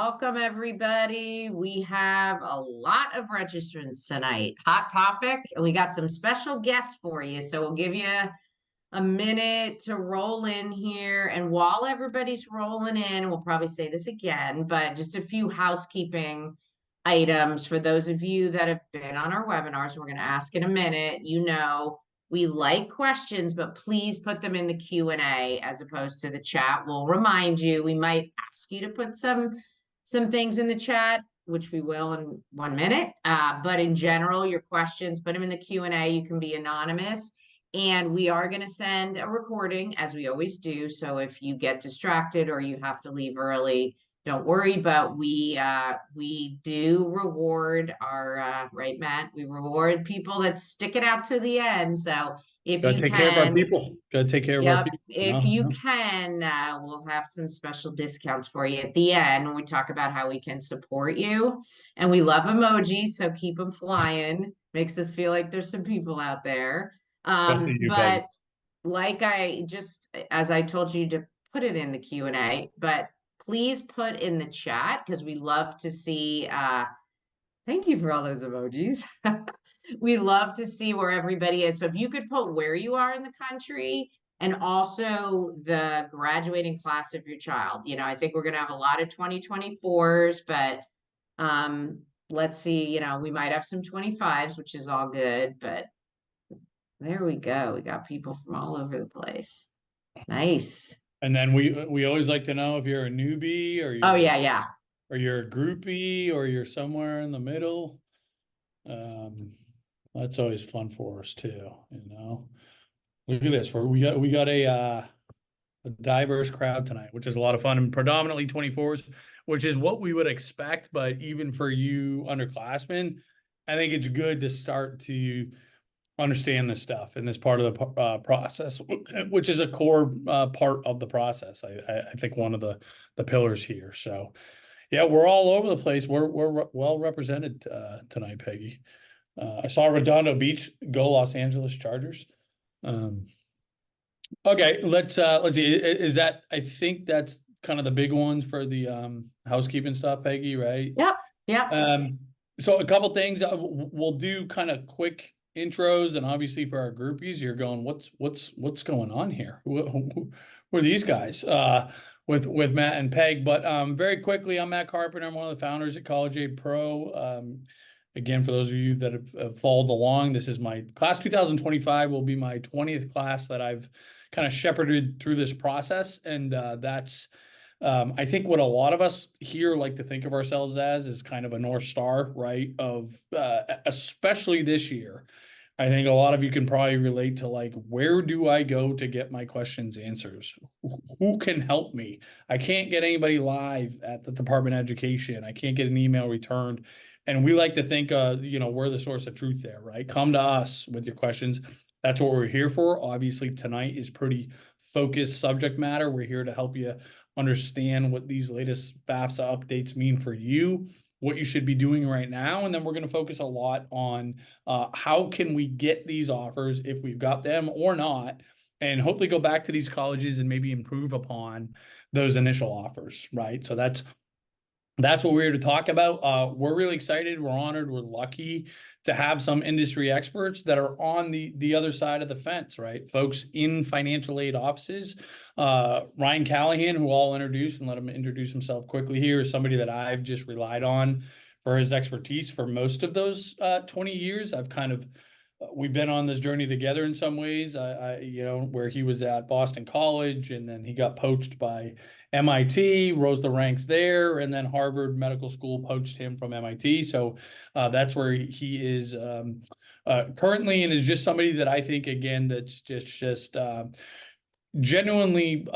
Welcome, everybody. We have a lot of registrants tonight. Hot topic, and we got some special guests for you. So we'll give you a minute to roll in here. And while everybody's rolling in, we'll probably say this again, but just a few housekeeping items for those of you that have been on our webinars. We're going to ask in a minute. We like questions, but please put them in the Q&A as opposed to the chat. We'll remind you, we might ask you to put some things in the chat, which we will in 1 minute. But in general, your questions, put them in the Q&A. You can be anonymous. And we are going to send a recording, as we always do. So if you get distracted or you have to leave early, don't worry. But we do reward our right, Matt. We reward people that stick it out to the end. So if Gotta you take care of our can, people. Gotta take care of our people. if you can, we'll have some special discounts for you at the end when we talk about how we can support you. And we love emojis, so keep them flying. Makes us feel like there's some people out there. Especially you, Peggy. But like as I told you to put it in the Q&A, but please put in the chat because we love to see, thank you for all those emojis. We love to see where everybody is. So if you could put where you are in the country and also the graduating class of your child. I think we're going to have a lot of 2024s, but let's see, we might have some 25s, which is all good, but there we go. We got people from all over the place. Nice. And then we always like to know if you're a newbie or Oh yeah. or you're a groupie or you're somewhere in the middle. That's always fun for us too, Look at this. We got a diverse crowd tonight, which is a lot of fun, and predominantly 24s, which is what we would expect. But even for you underclassmen, I think it's good to start to understand this stuff and this part of the process, which is a core part of the process. I think one of the pillars here. So yeah, we're all over the place. We're well represented tonight, Peggy. I saw Redondo Beach go Los Angeles Chargers. Okay, let's see. Is that, I think that's kind of the big ones for the housekeeping stuff, Peggy, right? Yeah. So a couple things we'll do, kind of quick intros, and obviously for our groupies, you're going, what's going on here? Who are these guys? With Matt and Peg. But very quickly, I'm Matt Carpenter. I'm one of the founders at College Aid Pro. Again, for those of you that have followed along, this is my class 2025 will be my 20th class that I've kind of shepherded through this process. And that's, I think what a lot of us here like to think of ourselves as is kind of a North Star, right? Of especially this year. I think a lot of you can probably relate to, like, where do I go to get my questions answers? Who can help me? I can't get anybody live at the Department of Education. I can't get an email returned. And we like to think, we're the source of truth there, right? Come to us with your questions. That's what we're here for. Obviously, tonight is pretty focused subject matter. We're here to help you understand what these latest FAFSA updates mean for you, what you should be doing right now. And then we're going to focus a lot on how can we get these offers if we've got them or not, and hopefully go back to these colleges and maybe improve upon those initial offers, right? So that's what we're here to talk about. We're really excited. We're honored. We're lucky to have some industry experts that are on the other side of the fence, right? Folks in financial aid offices. Ryan Callahan, who I'll introduce and let him introduce himself quickly here, is somebody that I've just relied on for his expertise for most of those 20 years. We've been on this journey together in some ways, where he was at Boston College and then he got poached by MIT, rose the ranks there, and then Harvard Medical School poached him from MIT. So that's where he is currently, and is just somebody that I think, again, that's just genuinely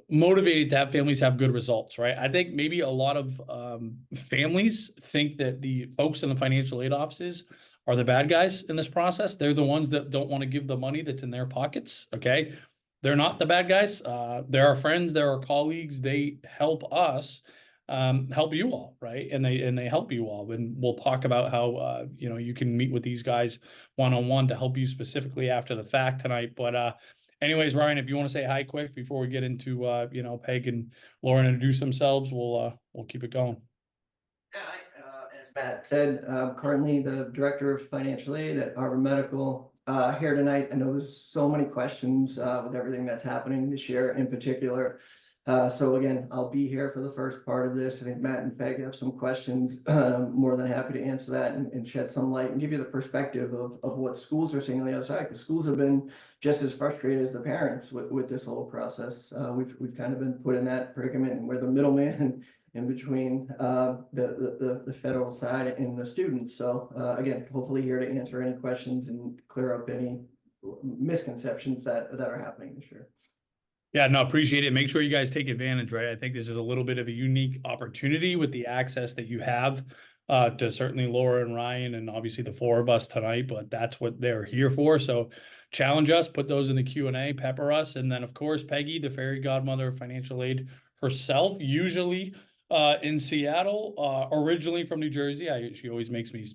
motivated to have families have good results, right? I think maybe a lot of families think that the folks in the financial aid offices are the bad guys in this process. They're the ones that don't want to give the money that's in their pockets, okay? They're not the bad guys. They're our friends. They're our colleagues. They help us help you all, right? And they help you all. And we'll talk about how, you can meet with these guys one-on-one to help you specifically after the fact tonight. But anyways, Ryan, if you want to say hi quick before we get into you know, Peg and Lauren introduce themselves, we'll keep it going. Yeah, as Matt said, currently the director of financial aid at Harvard Medical. Here tonight, I know there's so many questions with everything that's happening this year in particular. So again, I'll be here for the first part of this. I think Matt and Peg have some questions. I'm more than happy to answer that and shed some light and give you the perspective of what schools are seeing on the other side. Because schools have been just as frustrated as the parents with this whole process. We've kind of been put in that predicament, and we're the middleman in between the federal side and the students. So again, hopefully here to answer any questions and clear up any misconceptions that are happening this year. Yeah, no, appreciate it. Make sure you guys take advantage, right? I think this is a little bit of a unique opportunity with the access that you have to certainly Laura and Ryan and obviously the four of us tonight, but that's what they're here for. So challenge us, put those in the Q&A, pepper us. And then of course, Peggy, the fairy godmother of financial aid herself, usually in Seattle, originally from New Jersey. She always makes me,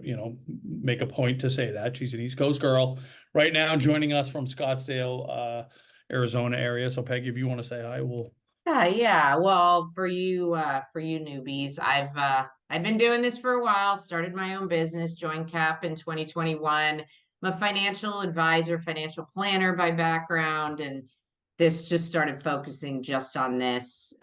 you know, make a point to say that. She's an East Coast girl. Right now, joining us from Scottsdale, Arizona area. So Peggy, if you want to say hi, we'll. Yeah. Well, for you newbies, I've been doing this for a while, started my own business, joined CAP in 2021. I'm a financial advisor, financial planner by background, and this just started focusing just on this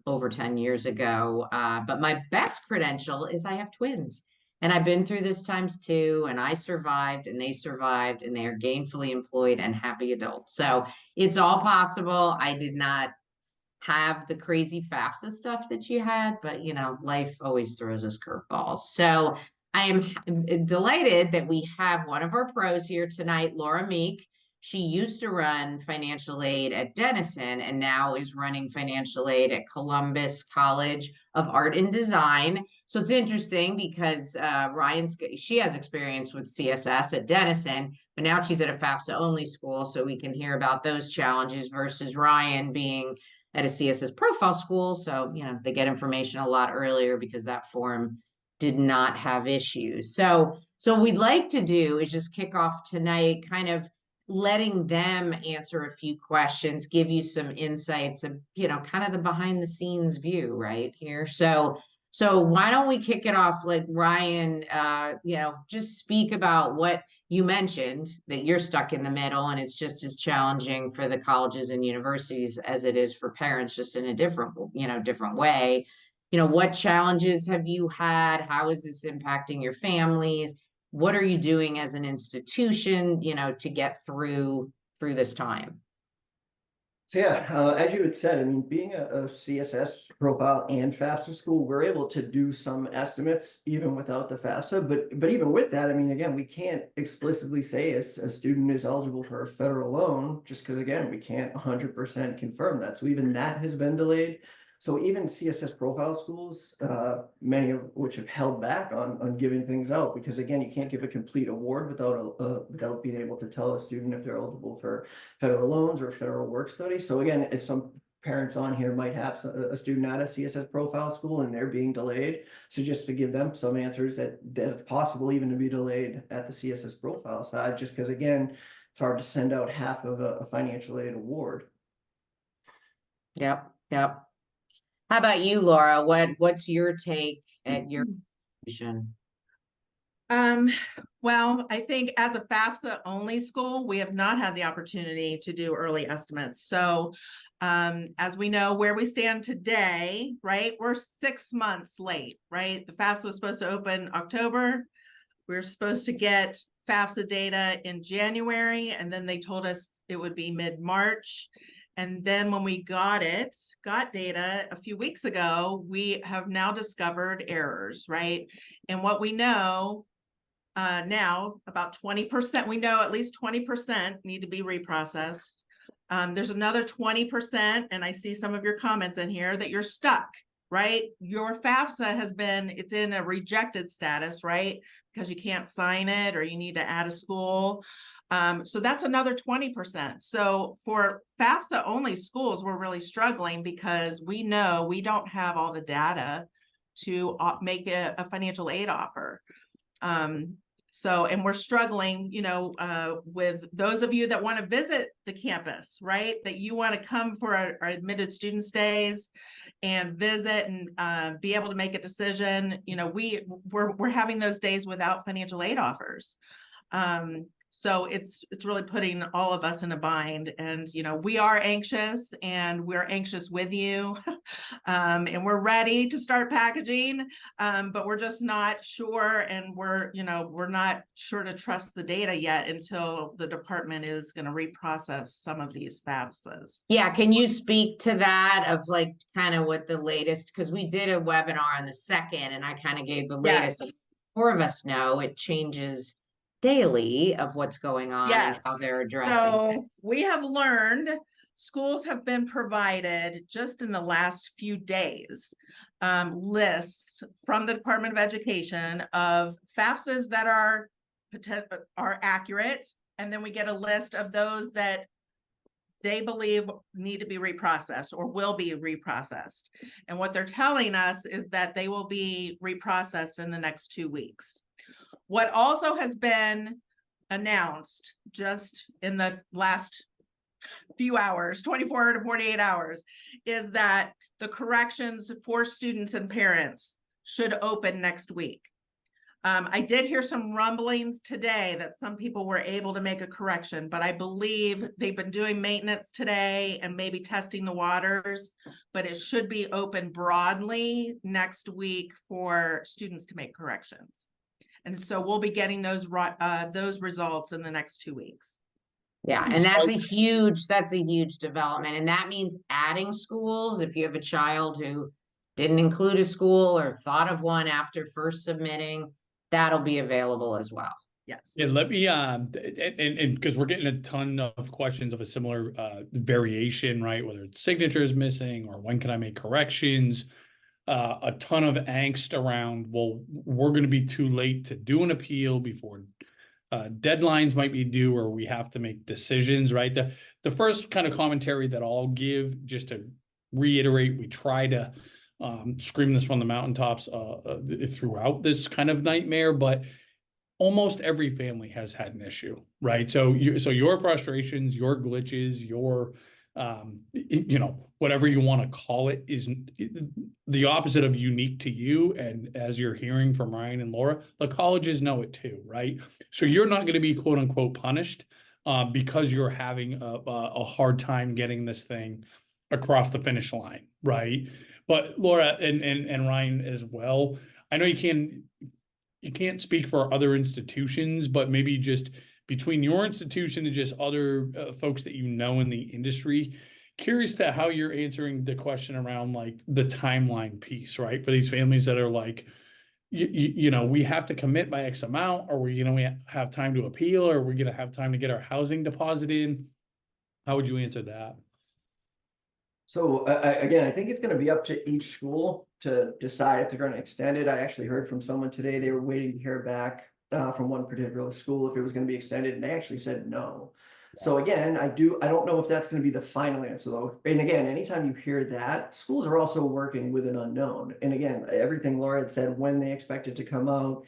over 10 years ago. But my best credential is I have twins. And I've been through this times too, and I survived, and they survived, and they are gainfully employed and happy adults. So it's all possible. I did not have the crazy FAFSA stuff that you had, but you know, life always throws us curveballs. So I am delighted that we have one of our pros here tonight, Laura Meek. She used to run financial aid at Denison and now is running financial aid at Columbus College of Art and Design. So it's interesting because she has experience with CSS at Denison, but now she's at a FAFSA only school, so we can hear about those challenges versus Ryan being at a CSS profile school. So, you know, they get information a lot earlier because that form did not have issues. So what we'd like to do is just kick off tonight, kind of letting them answer a few questions, give you some insights of, you know, kind of the behind the scenes view right here. So why don't we kick it off, like Ryan, you know, just speak about what you mentioned, that you're stuck in the middle and it's just as challenging for the colleges and universities as it is for parents, just in a different, you know, different way. You know, what challenges have you had? How is this impacting your families? What are you doing as an institution, you know, to get through this time? So yeah, as you had said, I mean, being a CSS profile and FAFSA school, we're able to do some estimates even without the FAFSA. But even with that, I mean, again, we can't explicitly say a student is eligible for a federal loan just because, again, we can't 100% confirm that. So even that has been delayed. So even CSS profile schools, many of which have held back on giving things out because, again, you can't give a complete award without being able to tell a student if they're eligible for federal loans or federal work study. So again, if some parents on here might have a student at a CSS profile school and they're being delayed, so just to give them some answers that it's possible even to be delayed at the CSS profile side, just because, again, it's hard to send out half of a financial aid award. Yep. How about you, Laura? What's your take at your institution? Well, I think as a FAFSA only school, we have not had the opportunity to do early estimates. So as we know where we stand today, right, we're 6 months late, right? The FAFSA was supposed to open October. We were supposed to get FAFSA data in January, and then they told us it would be mid-March. And then when we got data a few weeks ago, we have now discovered errors, right? And what we know now, about 20%, we know at least 20% need to be reprocessed. There's another 20%, and I see some of your comments in here that you're stuck, right? Your FAFSA it's in a rejected status, right? Because you can't sign it or you need to add a school. So that's another 20%. So for FAFSA only schools, we're really struggling because we know we don't have all the data to make a financial aid offer. So, and we're struggling, with those of you that want to visit the campus, right? That you want to come for our admitted students days and visit and be able to make a decision. We're having those days without financial aid offers. So it's really putting all of us in a bind, and we are anxious, and we're anxious with you. And we're ready to start packaging, but we're just not sure, and we're not sure to trust the data yet until the department is going to reprocess some of these FAFSAs. Yeah, can you speak to that of like kind of what the latest, because we did a webinar on the 2nd and I kind of gave the latest. Yes. 4 of us know it changes daily of what's going on and Yes. how they're addressing. So we have learned, schools have been provided just in the last few days, lists from the Department of Education of FAFSAs that are accurate. And then we get a list of those that they believe need to be reprocessed or will be reprocessed. And what they're telling us is that they will be reprocessed in the next 2 weeks. What also has been announced just in the last few hours, 24 to 48 hours, is that the corrections for students and parents should open next week. I did hear some rumblings today that some people were able to make a correction, but I believe they've been doing maintenance today and maybe testing the waters, but it should be open broadly next week for students to make corrections. And so we'll be getting those results in the next 2 weeks. Yeah, and that's a huge development. And that means adding schools. If you have a child who didn't include a school or thought of one after first submitting, that'll be available as well. Yes. Yeah, let me and because we're getting a ton of questions of a similar variation, right? Whether it's signatures missing or when can I make corrections? A ton of angst around, well, we're going to be too late to do an appeal before deadlines might be due, or we have to make decisions, right? The first kind of commentary that I'll give, just to reiterate, we try to scream this from the mountaintops throughout this kind of nightmare, but almost every family has had an issue, right? So your frustrations, your glitches, your whatever you want to call it, is the opposite of unique to you. And as you're hearing from Ryan and Laura, the colleges know it too, right? So you're not going to be quote unquote punished because you're having a hard time getting this thing across the finish line, right? But Laura and Ryan as well, I know you can't speak for other institutions, but maybe just between your institution and just other folks that you know in the industry, curious to how you're answering the question around like the timeline piece, right? For these families that are like, we have to commit by X amount, or we have time to appeal, or we're going to have time to get our housing deposit in. How would you answer that? So again, I think it's going to be up to each school to decide if they're going to extend it. I actually heard from someone today, they were waiting to hear back from one particular school if it was going to be extended, and they actually said no. So again, I don't know if that's going to be the final answer though. And again, anytime you hear that, schools are also working with an unknown. And again, everything Laura had said, when they expect it to come out,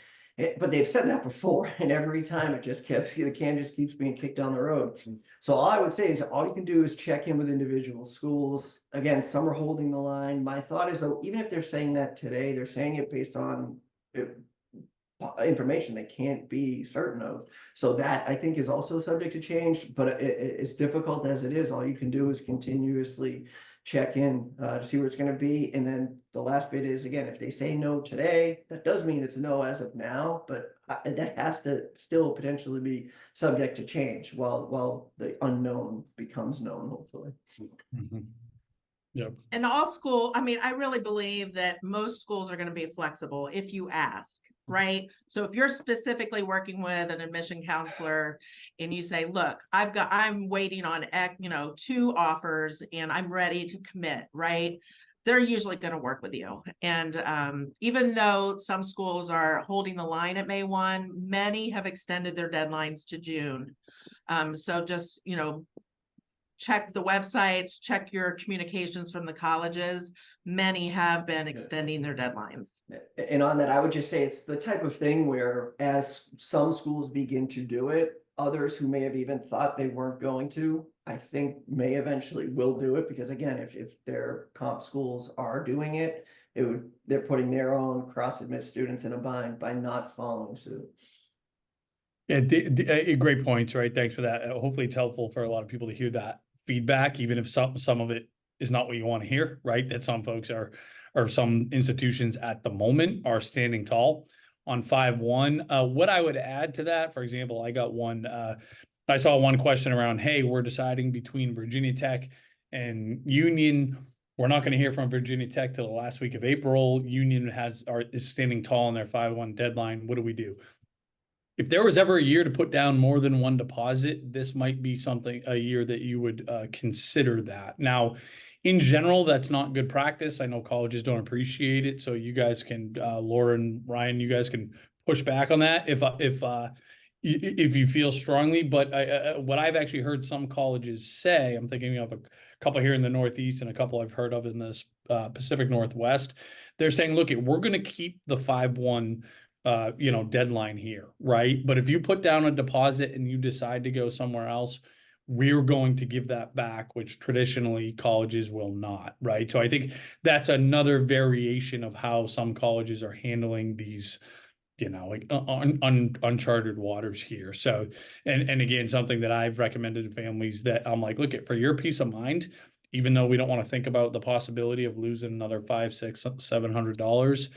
but they've said that before, and every time the can just keeps being kicked down the road. So all I would say is all you can do is check in with individual schools. Again, some are holding the line. My thought is though, even if they're saying that today, they're saying it based on information they can't be certain of. So that I think is also subject to change, but it's difficult as it is. All you can do is continuously check in to see where it's going to be. And then the last bit is, again, if they say no today, that does mean it's no as of now, but that has to still potentially be subject to change while the unknown becomes known, hopefully. Mm-hmm. Yep. And I really believe that most schools are going to be flexible if you ask, right? So if you're specifically working with an admission counselor and you say, look, I'm waiting on 2 offers and I'm ready to commit, right? They're usually going to work with you. And even though some schools are holding the line at May 1, many have extended their deadlines to June. So just, check the websites, check your communications from the colleges. Many have been extending their deadlines. And on that, I would just say it's the type of thing where as some schools begin to do it, others who may have even thought they weren't going to, I think may eventually will do it, because again, if their comp schools are doing it, they're putting their own cross-admit students in a bind by not following suit. Yeah, great points, right? Thanks for that. Hopefully it's helpful for a lot of people to hear that feedback, even if some of it is not what you want to hear, right? That some folks or some institutions at the moment are standing tall on 5-1. What I would add to that, for example, I saw one question around, hey, we're deciding between Virginia Tech and Union. We're not going to hear from Virginia Tech till the last week of April. Union is standing tall on their 5-1 deadline. What do we do? If there was ever a year to put down more than one deposit, this might be a year that you would consider that. Now, in general, that's not good practice. I know colleges don't appreciate it. So you guys can, Laura and Ryan, you guys can push back on that if you feel strongly. But what I've actually heard some colleges say, I'm thinking of a couple here in the Northeast and a couple I've heard of in the Pacific Northwest. They're saying, look, we're going to keep the 5-1 deadline here, right? But if you put down a deposit and you decide to go somewhere else, we're going to give that back, which traditionally colleges will not, right? So I think that's another variation of how some colleges are handling these, like uncharted waters here. So, and again, something that I've recommended to families that I'm like, look, for your peace of mind, even though we don't want to think about the possibility of losing another $500, $600, $700,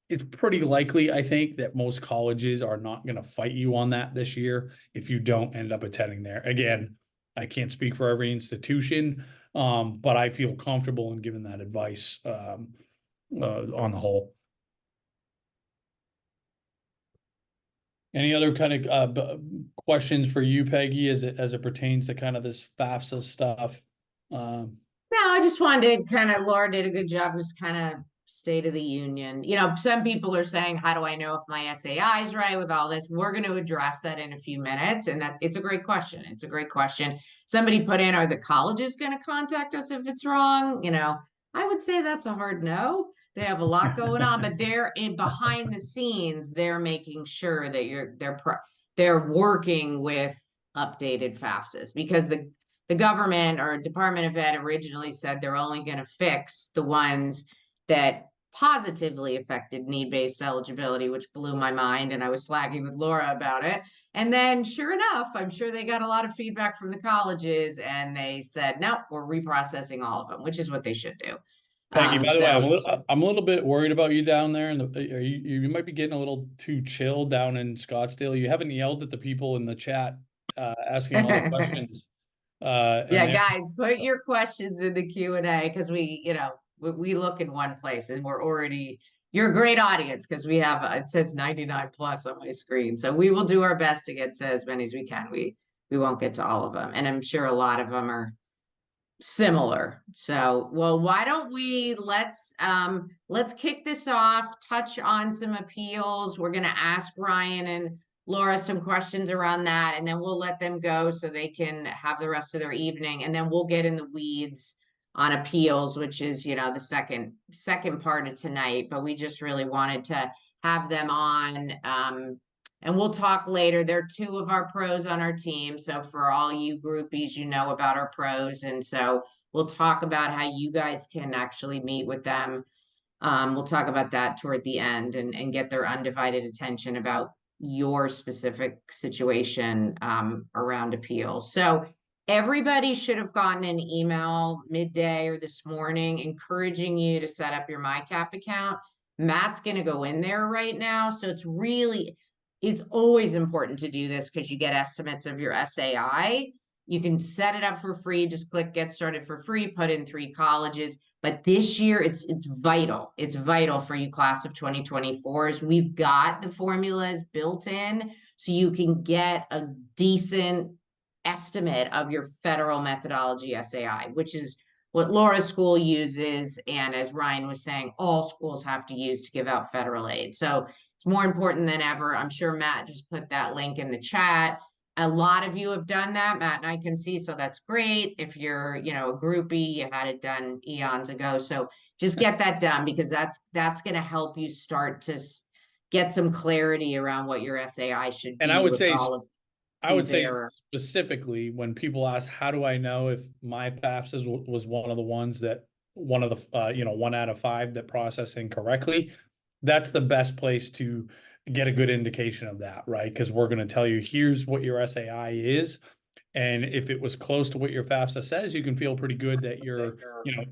it's pretty likely, I think, that most colleges are not going to fight you on that this year if you don't end up attending there. Again, I can't speak for every institution, but I feel comfortable in giving that advice on the whole. Any other kind of questions for you, Peggy, as it pertains to kind of this FAFSA stuff? No, I just wanted to Laura did a good job, just kind of State of the Union. Some people are saying, how do I know if my SAI is right with all this? We're going to address that in a few minutes. And it's a great question. It's a great question. Somebody put in, are the colleges going to contact us if it's wrong? I would say that's a hard no. They have a lot going on, but they're behind the scenes. They're making sure that they're working with updated FAFSAs, because the government or Department of Ed originally said they're only going to fix the ones that positively affected need-based eligibility, which blew my mind. And I was slagging with Laura about it. And then sure enough, I'm sure they got a lot of feedback from the colleges and they said, no, we're reprocessing all of them, which is what they should do. Peggy, by the way, I'm a little bit worried about you down there, and you might be getting a little too chill down in Scottsdale. You haven't yelled at the people in the chat asking all the questions. Yeah, guys, put your questions in the Q&A, because we look in one place and you're a great audience, because it says 99 plus on my screen. So we will do our best to get to as many as we can. We won't get to all of them. And I'm sure a lot of them are similar. So, well, why don't let's kick this off, touch on some appeals. We're going to ask Ryan and Laura some questions around that, and then we'll let them go so they can have the rest of their evening. And then we'll get in the weeds on appeals, which is, the second part of tonight. But we just really wanted to have them on. And we'll talk later. There are two of our pros on our team. So for all you groupies, about our pros. And so we'll talk about how you guys can actually meet with them. We'll talk about that toward the end and get their undivided attention about your specific situation around appeals. So everybody should have gotten an email midday or this morning encouraging you to set up your MyCap account. Matt's going to go in there right now. So it's always important to do this, because you get estimates of your SAI. You can set it up for free. Just click get started for free, put in 3 colleges. But this year it's vital. It's vital for you class of 2024s. We've got the formulas built in so you can get a decent estimate of your federal methodology SAI, which is what Laura's school uses. And as Ryan was saying, all schools have to use to give out federal aid. So it's more important than ever. I'm sure Matt just put that link in the chat. A lot of you have done that, Matt and I can see, so that's great. If you're, you know, a groupie, you had it done eons ago. So just get that done, because that's going to help you start to get some clarity around what your SAI should And I be would with say, all of I would these say errors. specifically when people ask, how do I know if my FAFSA was one of the ones that one of the, 1 out of 5 that process incorrectly? That's the best place to get a good indication of that, right? Because we're going to tell you, here's what your SAI is. And if it was close to what your FAFSA says, you can feel pretty good that you're,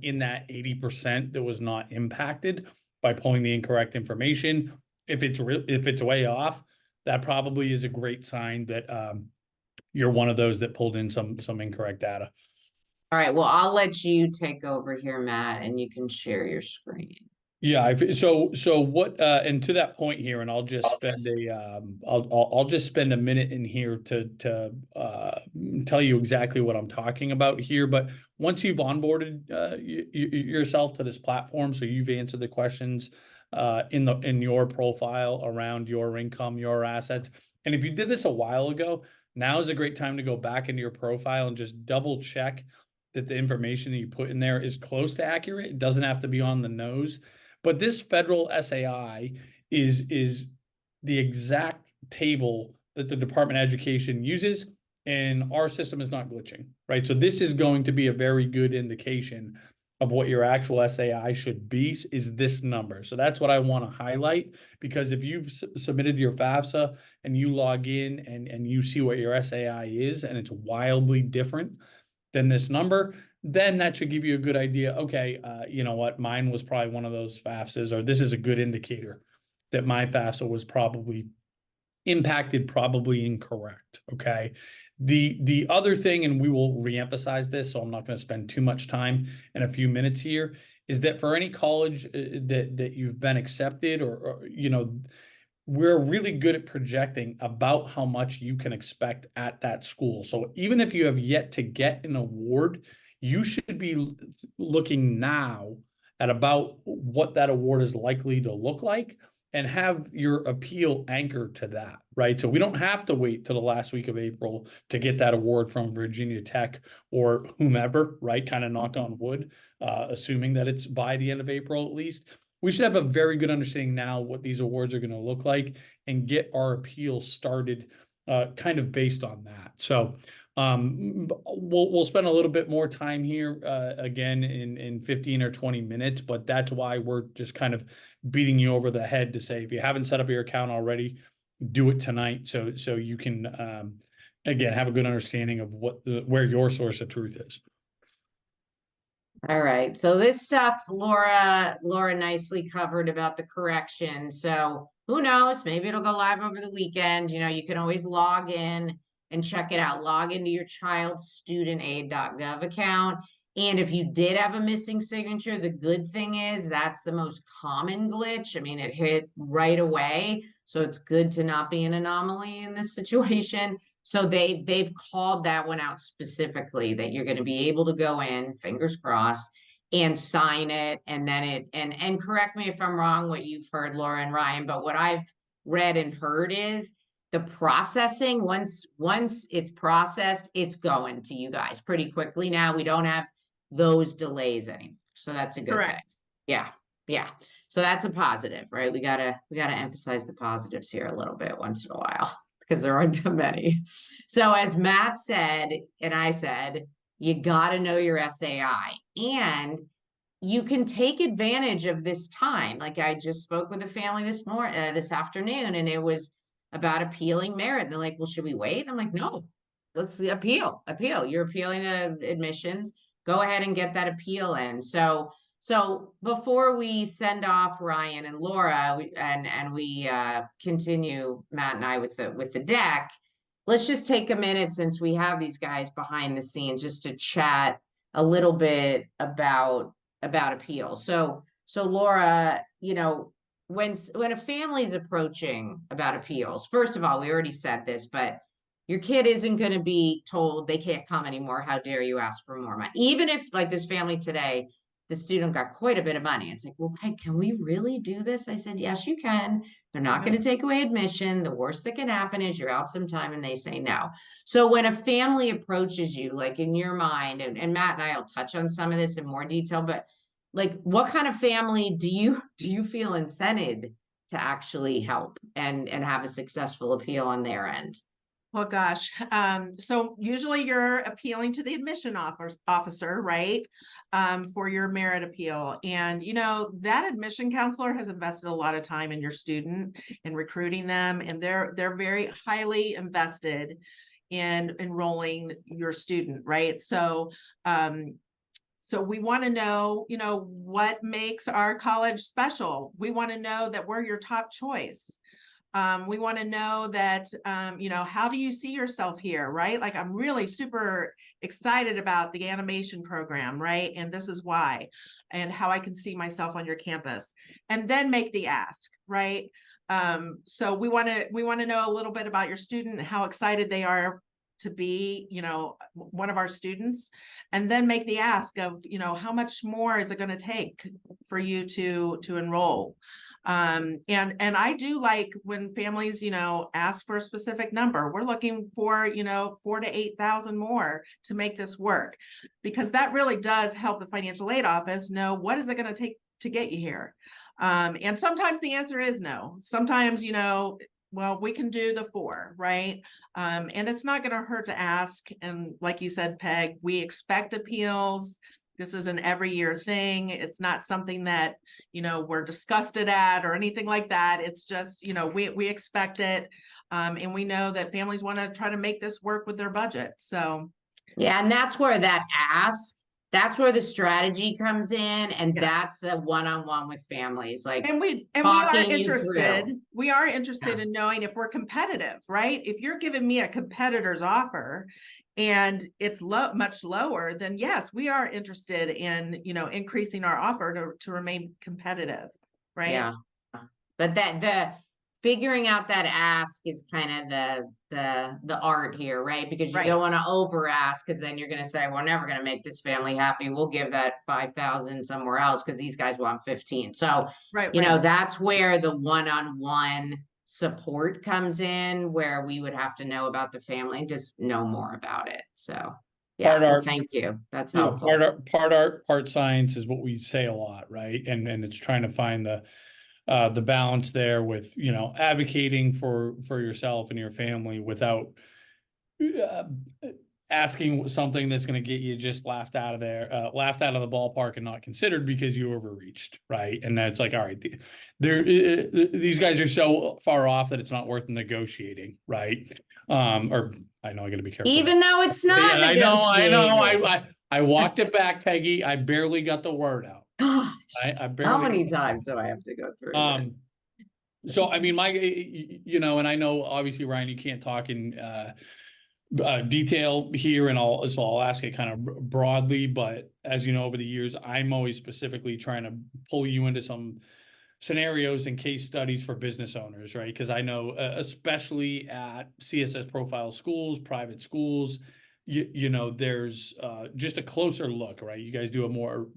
in that 80% that was not impacted by pulling the incorrect information. If it's way off, that probably is a great sign that you're one of those that pulled in some incorrect data. All right, well, I'll let you take over here, Matt, and you can share your screen. Yeah, so what and to that point here, and I'll just spend I'll just spend a minute in here to tell you exactly what I'm talking about here. But once you've onboarded yourself to this platform, so you've answered the questions in your profile around your income, your assets, and if you did this a while ago, now is a great time to go back into your profile and just double check that the information that you put in there is close to accurate. It doesn't have to be on the nose. But this federal SAI is the exact table that the Department of Education uses, and our system is not glitching, right? So this is going to be a very good indication of what your actual SAI should be, is this number. So that's what I want to highlight, because if you've submitted your FAFSA and you log in and you see what your SAI is and it's wildly different than this number, then that should give you a good idea. Okay, you know what? Mine was probably one of those FAFSAs, or this is a good indicator that my FAFSA was probably impacted, probably incorrect. Okay. The other thing, and we will reemphasize this, so I'm not going to spend too much time in a few minutes here, is that for any college that you've been accepted, or we're really good at projecting about how much you can expect at that school. So even if you have yet to get an award, you should be looking now at about what that award is likely to look like, and have your appeal anchored to that, right? So we don't have to wait till the last week of April to get that award from Virginia Tech or whomever, right? Kind of knock on wood, assuming that it's by the end of April at least. We should have a very good understanding now what these awards are going to look like, and get our appeal started kind of based on that. So we'll spend a little bit more time here again in 15 or 20 minutes, but that's why we're just kind of beating you over the head to say, if you haven't set up your account already, do it tonight, so you can again have a good understanding of where your source of truth is. All right, so this stuff, Laura nicely covered about the correction. So who knows, maybe it'll go live over the weekend. You can always log in and check it out. Log into your child's studentaid.gov account. And if you did have a missing signature, the good thing is that's the most common glitch. I mean, it hit right away. So it's good to not be an anomaly in this situation. So they've called that one out specifically, that you're going to be able to go in, fingers crossed, and sign it. And then and correct me if I'm wrong, what you've heard, Laura and Ryan, but what I've read and heard is the processing, once it's processed, it's going to you guys pretty quickly now. We don't have those delays anymore. So that's a good thing. Yeah. So that's a positive, right? We gotta emphasize the positives here a little bit once in a while, because there aren't many. So as Matt said, and I said, you gotta know your SAI, and you can take advantage of this time. Like, I just spoke with a family this afternoon, and it was about appealing merit. And they're like, well, should we wait? I'm like, no, let's appeal. You're appealing to admissions. Go ahead and get that appeal in. So before we send off Ryan and Laura, and we continue, Matt and I, with the deck, let's just take a minute, since we have these guys behind the scenes, just to chat a little bit about appeal. So Laura, when a family's approaching about appeals, first of all, we already said this, but your kid isn't going to be told they can't come anymore. How dare you ask for more money? Even if, like this family today, the student got quite a bit of money. It's like, well, hey, can we really do this? I said, yes, you can. They're not going to take away admission. The worst that can happen is you're out sometime and they say no. So when a family approaches you, like in your mind, and Matt and I will touch on some of this in more detail, but like what kind of family do you feel incented to actually help and have a successful appeal on their end? Well, gosh. So usually you're appealing to the admission officer, right? For your merit appeal. And, you know, that admission counselor has invested a lot of time in your student and recruiting them. And they're very highly invested in enrolling your student, right? So, so we want to know, you know, what makes our college special. We want to know that we're your top choice. We want to know that, you know, how do you see yourself here, right? Like, I'm really super excited about the animation program, right? And this is why, and how I can see myself on your campus, and then make the ask, right? So we want to know a little bit about your student, how excited they are to be, you know, one of our students, and then make the ask of, you know, how much more is it going to take for you to enroll? And I do like when families, you know, ask for a specific number. We're looking for, you know, 4,000 to 8,000 more to make this work, because that really does help the financial aid office know what is it going to take to get you here. And sometimes the answer is no. Sometimes, you know, well, we can do the 4, right? And it's not going to hurt to ask. And like you said, Peg, we expect appeals. This is an every year thing. It's not something that, you know, we're disgusted at or anything like that. It's just, you know, we expect it. And we know that families want to try to make this work with their budget. So yeah, and that's where that ask, that's where the strategy comes in, and Yeah. that's a one-on-one with families, like and we are talking you interested. through. We are interested in knowing if we're competitive, right? If you're giving me a competitor's offer and it's much lower, then yes, we are interested in, you know, increasing our offer to remain competitive, right? Yeah. But the figuring out that ask is kind of the art here, right? Because you Right. don't want to over ask, because then you're going to say, we're never going to make this family happy. We'll give that 5,000 somewhere else because these guys want 15. So, Right, you know, that's where the one-on-one support comes in, where we would have to know about the family and just know more about it. So yeah, Part well, art, thank you. That's you know, helpful. part art, part science is what we say a lot, right? And it's trying to find the balance there with, you know, advocating for yourself and your family without uh, asking something that's going to get you just laughed out of the ballpark and not considered because you overreached, right? And that's like, all right, these guys are so far off that it's not worth negotiating, right? Or I know I got to be careful. Even though it's not Yeah, I know. negotiated. I walked it back, Peggy. I barely got the word out. Gosh, I how barely. many times do I have to go through that? So I mean, you know, and I know obviously, Ryan, you can't talk in detail here, and so I'll ask it kind of broadly. But as you know, over the years, I'm always specifically trying to pull you into some scenarios and case studies for business owners, right? Because I know, especially at CSS profile schools, private schools, you know, there's just a closer look, right? You guys do a more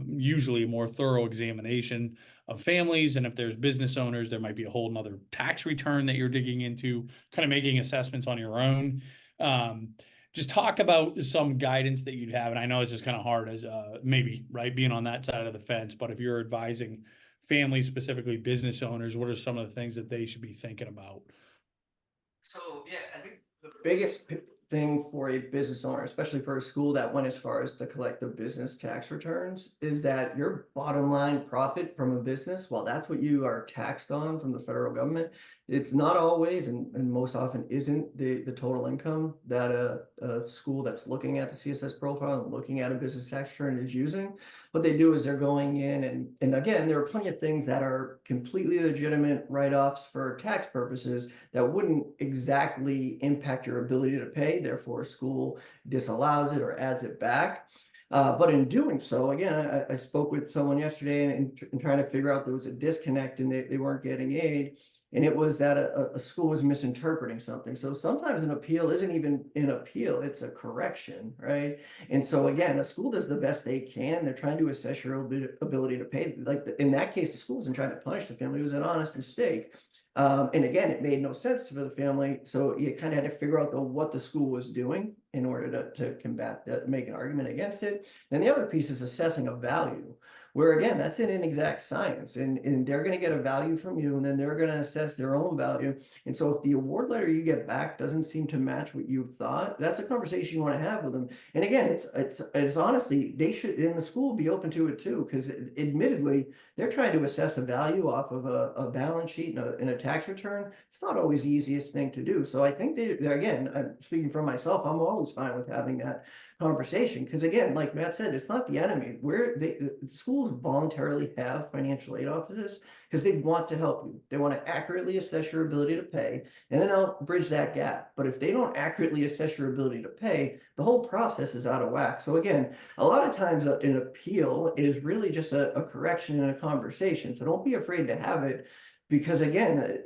usually a more thorough examination of families, and if there's business owners, there might be a whole nother tax return that you're digging into, kind of making assessments on your own. Just talk about some guidance that you'd have, and I know this is kind of hard as maybe, right, being on that side of the fence, but if you're advising families, specifically business owners, what are some of the things that they should be thinking about? So yeah, I think the biggest thing for a business owner, especially for a school that went as far as to collect the business tax returns, is that your bottom line profit from a business, while that's what you are taxed on from the federal government, it's not always and most often isn't the total income that a school that's looking at the CSS profile and looking at a business tax return is using. What they do is they're going in and again, there are plenty of things that are completely legitimate write-offs for tax purposes that wouldn't exactly impact your ability to pay. Therefore, a school disallows it or adds it back. But in doing so, again, I spoke with someone yesterday and trying to figure out there was a disconnect and they weren't getting aid. And it was that a school was misinterpreting something. So sometimes an appeal isn't even an appeal, it's a correction, right? And so again, a school does the best they can. They're trying to assess your ability to pay. Like in that case, the school wasn't trying to punish the family. It was an honest mistake. And again, it made no sense for the family. So you kind of had to figure out what the school was doing in order to combat that, make an argument against it. And the other piece is assessing a value, where again, that's an inexact science, and they're going to get a value from you, and then they're going to assess their own value. And so if the award letter you get back doesn't seem to match what you thought, that's a conversation you want to have with them. And again, it's honestly, they should, in the school, be open to it too, because admittedly, they're trying to assess a value off of a balance sheet and a tax return. It's not always the easiest thing to do. So I think they're again, I'm speaking for myself, I'm always fine with having that conversation, because again, like Matt said, it's not the enemy. The schools voluntarily have financial aid offices because they want to help you. They want to accurately assess your ability to pay, and then I'll bridge that gap. But if they don't accurately assess your ability to pay, the whole process is out of whack. So again, a lot of times an appeal is really just a correction in a conversation. So don't be afraid to have it. Because again,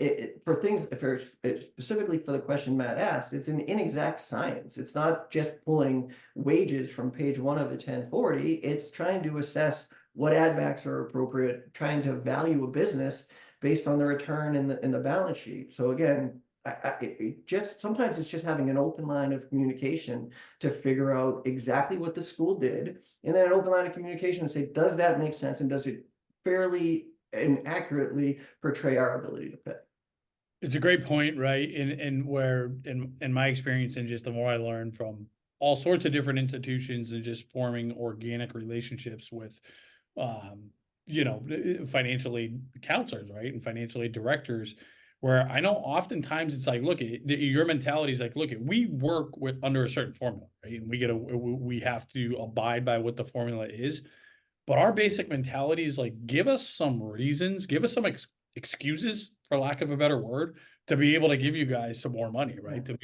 specifically for the question Matt asked, it's an inexact science. It's not just pulling wages from page 1 of the 1040. It's trying to assess what add backs are appropriate, trying to value a business based on the return in the balance sheet. So again, sometimes it's just having an open line of communication to figure out exactly what the school did, and then an open line of communication to say, does that make sense, and does it fairly and accurately portray our ability to pay? It's a great point, right? And where in my experience, and just the more I learn from all sorts of different institutions and just forming organic relationships with financially counselors, right? And financially directors, where I know oftentimes it's like, look, your mentality is like, look, we work under a certain formula, right? And we have to abide by what the formula is. But our basic mentality is like, give us some reasons, give us some excuses, for lack of a better word, to be able to give you guys some more money, right? To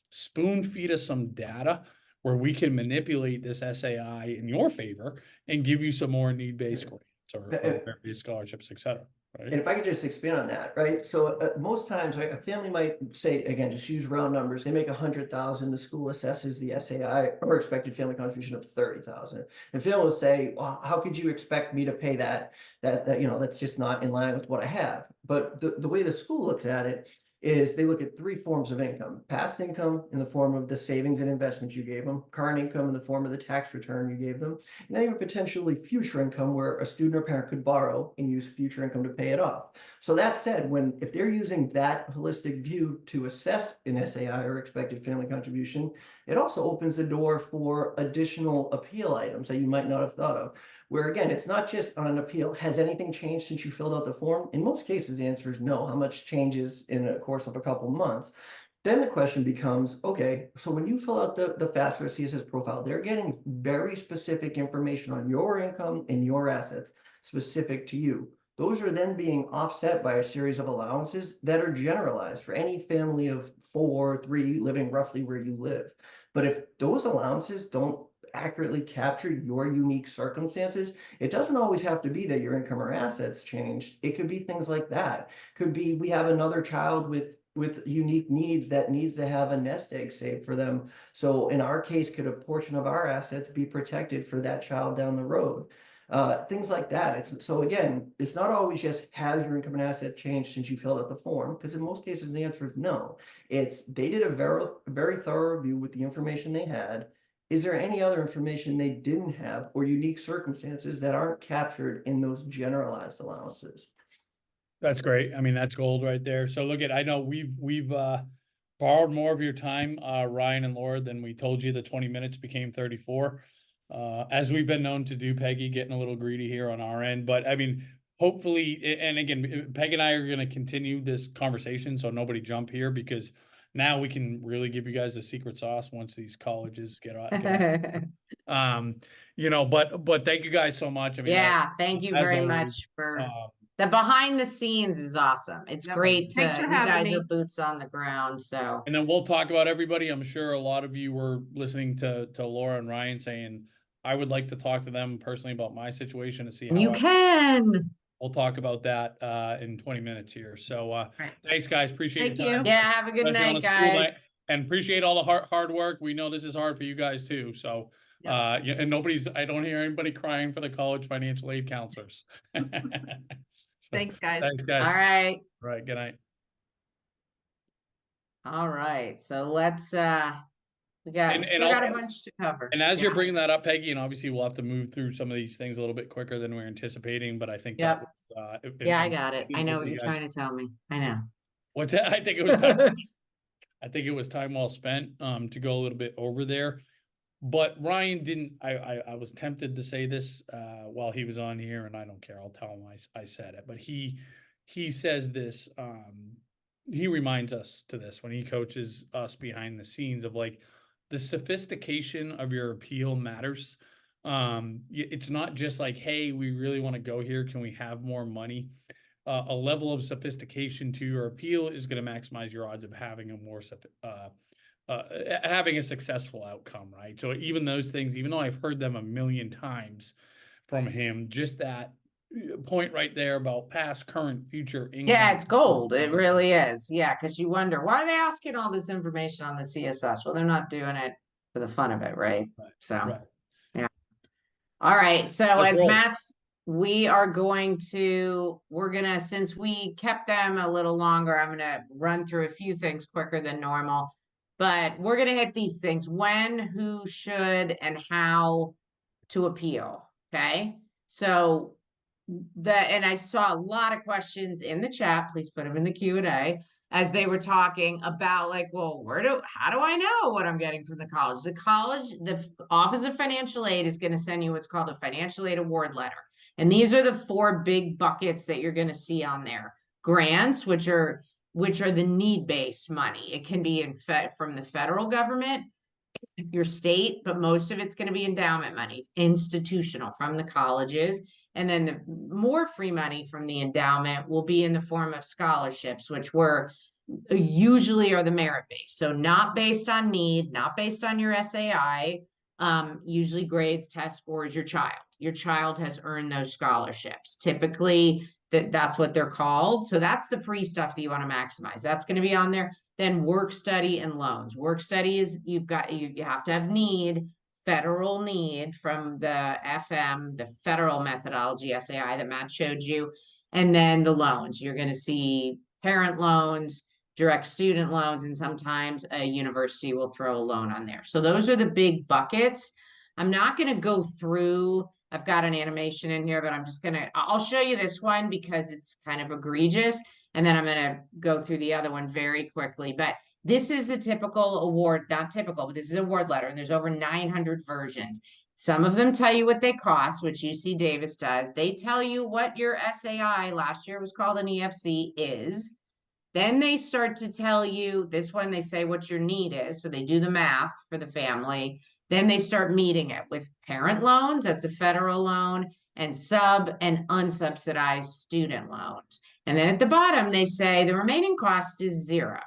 spoon feed us some data where we can manipulate this SAI in your favor and give you some more need-based grants or various scholarships, et cetera. Right? And if I could just expand on that, right? So most times, right, a family might say, again, just use round numbers. They make 100,000. The school assesses the SAI or expected family contribution of 30,000. And family will say, well, how could you expect me to pay that? That that's just not in line with what I have. But the way the school looks at it is they look at 3 forms of income: past income in the form of the savings and investments you gave them, current income in the form of the tax return you gave them, and then even potentially future income where a student or parent could borrow and use future income to pay it off. So that said, if they're using that holistic view to assess an SAI or expected family contribution, it also opens the door for additional appeal items that you might not have thought of. Where again, it's not just on an appeal. Has anything changed since you filled out the form? In most cases, the answer is no. How much changes in a course of a couple months? Then the question becomes, okay, so when you fill out the FAFSA or CSS profile, they're getting very specific information on your income and your assets specific to you. Those are then being offset by a series of allowances that are generalized for any family of 4, 3 living roughly where you live. But if those allowances don't accurately capture your unique circumstances, it doesn't always have to be that your income or assets changed. It could be things like that. Could be we have another child with unique needs that needs to have a nest egg saved for them. So in our case, could a portion of our assets be protected for that child down the road? Things like that. So again, it's not always just has your income and asset changed since you filled out the form, because in most cases the answer is no. They did a very thorough review with the information they had. Is there any other information they didn't have or unique circumstances that aren't captured in those generalized allowances? That's great. I mean, that's gold right there. So I know we've borrowed more of your time, Ryan and Laura, than we told you. The 20 minutes became 34. As we've been known to do, Peggy, getting a little greedy here on our end. But I mean, hopefully, and again, Peg and I are going to continue this conversation, so nobody jump here, because now we can really give you guys the secret sauce once these colleges get out. But thank you guys so much. I mean, yeah, thank you very much for the behind the scenes is awesome. It's great to, you guys are boots on the ground. So, and then we'll talk about everybody. I'm sure a lot of you were listening to Laura and Ryan saying, I would like to talk to them personally about my situation to see how You can. we'll talk about that in 20 minutes here. So Right. thanks, guys. Appreciate Thank your time. you. Yeah, have a good Especially on night, a school night. guys. And appreciate all the hard work. We know this is hard for you guys too. So yeah, and I don't hear anybody crying for the college financial aid counselors. So, Thanks, guys. Thanks, guys. All right. All right, good night. All right. So let's we And still got a bunch to cover. And as Yeah. you're bringing that up, Peggy, and obviously we'll have to move through some of these things a little bit quicker than we're anticipating, but I think that Yep. was, Yeah, I got it. I know what you you're guys- trying to tell me. I know. What's that? I think it was time. I think it was time well spent to go a little bit over there. But Ryan didn't. I was tempted to say this while he was on here, and I don't care. I'll tell him I said it. But he says this. He reminds us to this when he coaches us behind the scenes of like the sophistication of your appeal matters. It's not just like, hey, we really want to go here. Can we have more money? A level of sophistication to your appeal is going to maximize your odds of having a more having a successful outcome, right? So even those things, even though I've heard them a million times from him, just that point right there about past, current, future income. Yeah, it's gold. It really is. Yeah, because you wonder why are they asking all this information on the CSS? Well, they're not doing it for the fun of it, right? So Right. yeah. All right. So Let's as roll. maths, we're gonna, since we kept them a little longer, I'm gonna run through a few things quicker than normal. But we're gonna hit these things: when, who, should, and how to appeal. Okay. So and I saw a lot of questions in the chat. Please put them in the Q&A as they were talking about like, well, how do I know what I'm getting from the college? The Office of Financial Aid is going to send you what's called a financial aid award letter. And these are the 4 big buckets that you're going to see on there. Grants, which are the need-based money. It can be from the federal government, your state, but most of it's going to be endowment money, institutional from the colleges. And then the more free money from the endowment will be in the form of scholarships, which usually are the merit-based. So not based on need, not based on your SAI, usually grades, test scores, your child. Your child has earned those scholarships. Typically, that's what they're called. So that's the free stuff that you want to maximize. That's going to be on there. Then work study and loans. Work study is you have to have federal need from the FM, the federal methodology SAI that Matt showed you. And then the loans, you're going to see parent loans, direct student loans, and sometimes a university will throw a loan on there. So those are the big buckets. I'm not going to go through, I've got an animation in here, but I'll show you this one because it's kind of egregious. And then I'm going to go through the other one very quickly. But this is a typical award, not typical, but this is an award letter, and there's over 900 versions. Some of them tell you what they cost, which UC Davis does. They tell you what your SAI, last year was called an EFC, is. Then they start to tell you, this one, they say what your need is. So they do the math for the family. Then they start meeting it with parent loans, that's a federal loan, and sub and unsubsidized student loans. And then at the bottom, they say the remaining cost is 0.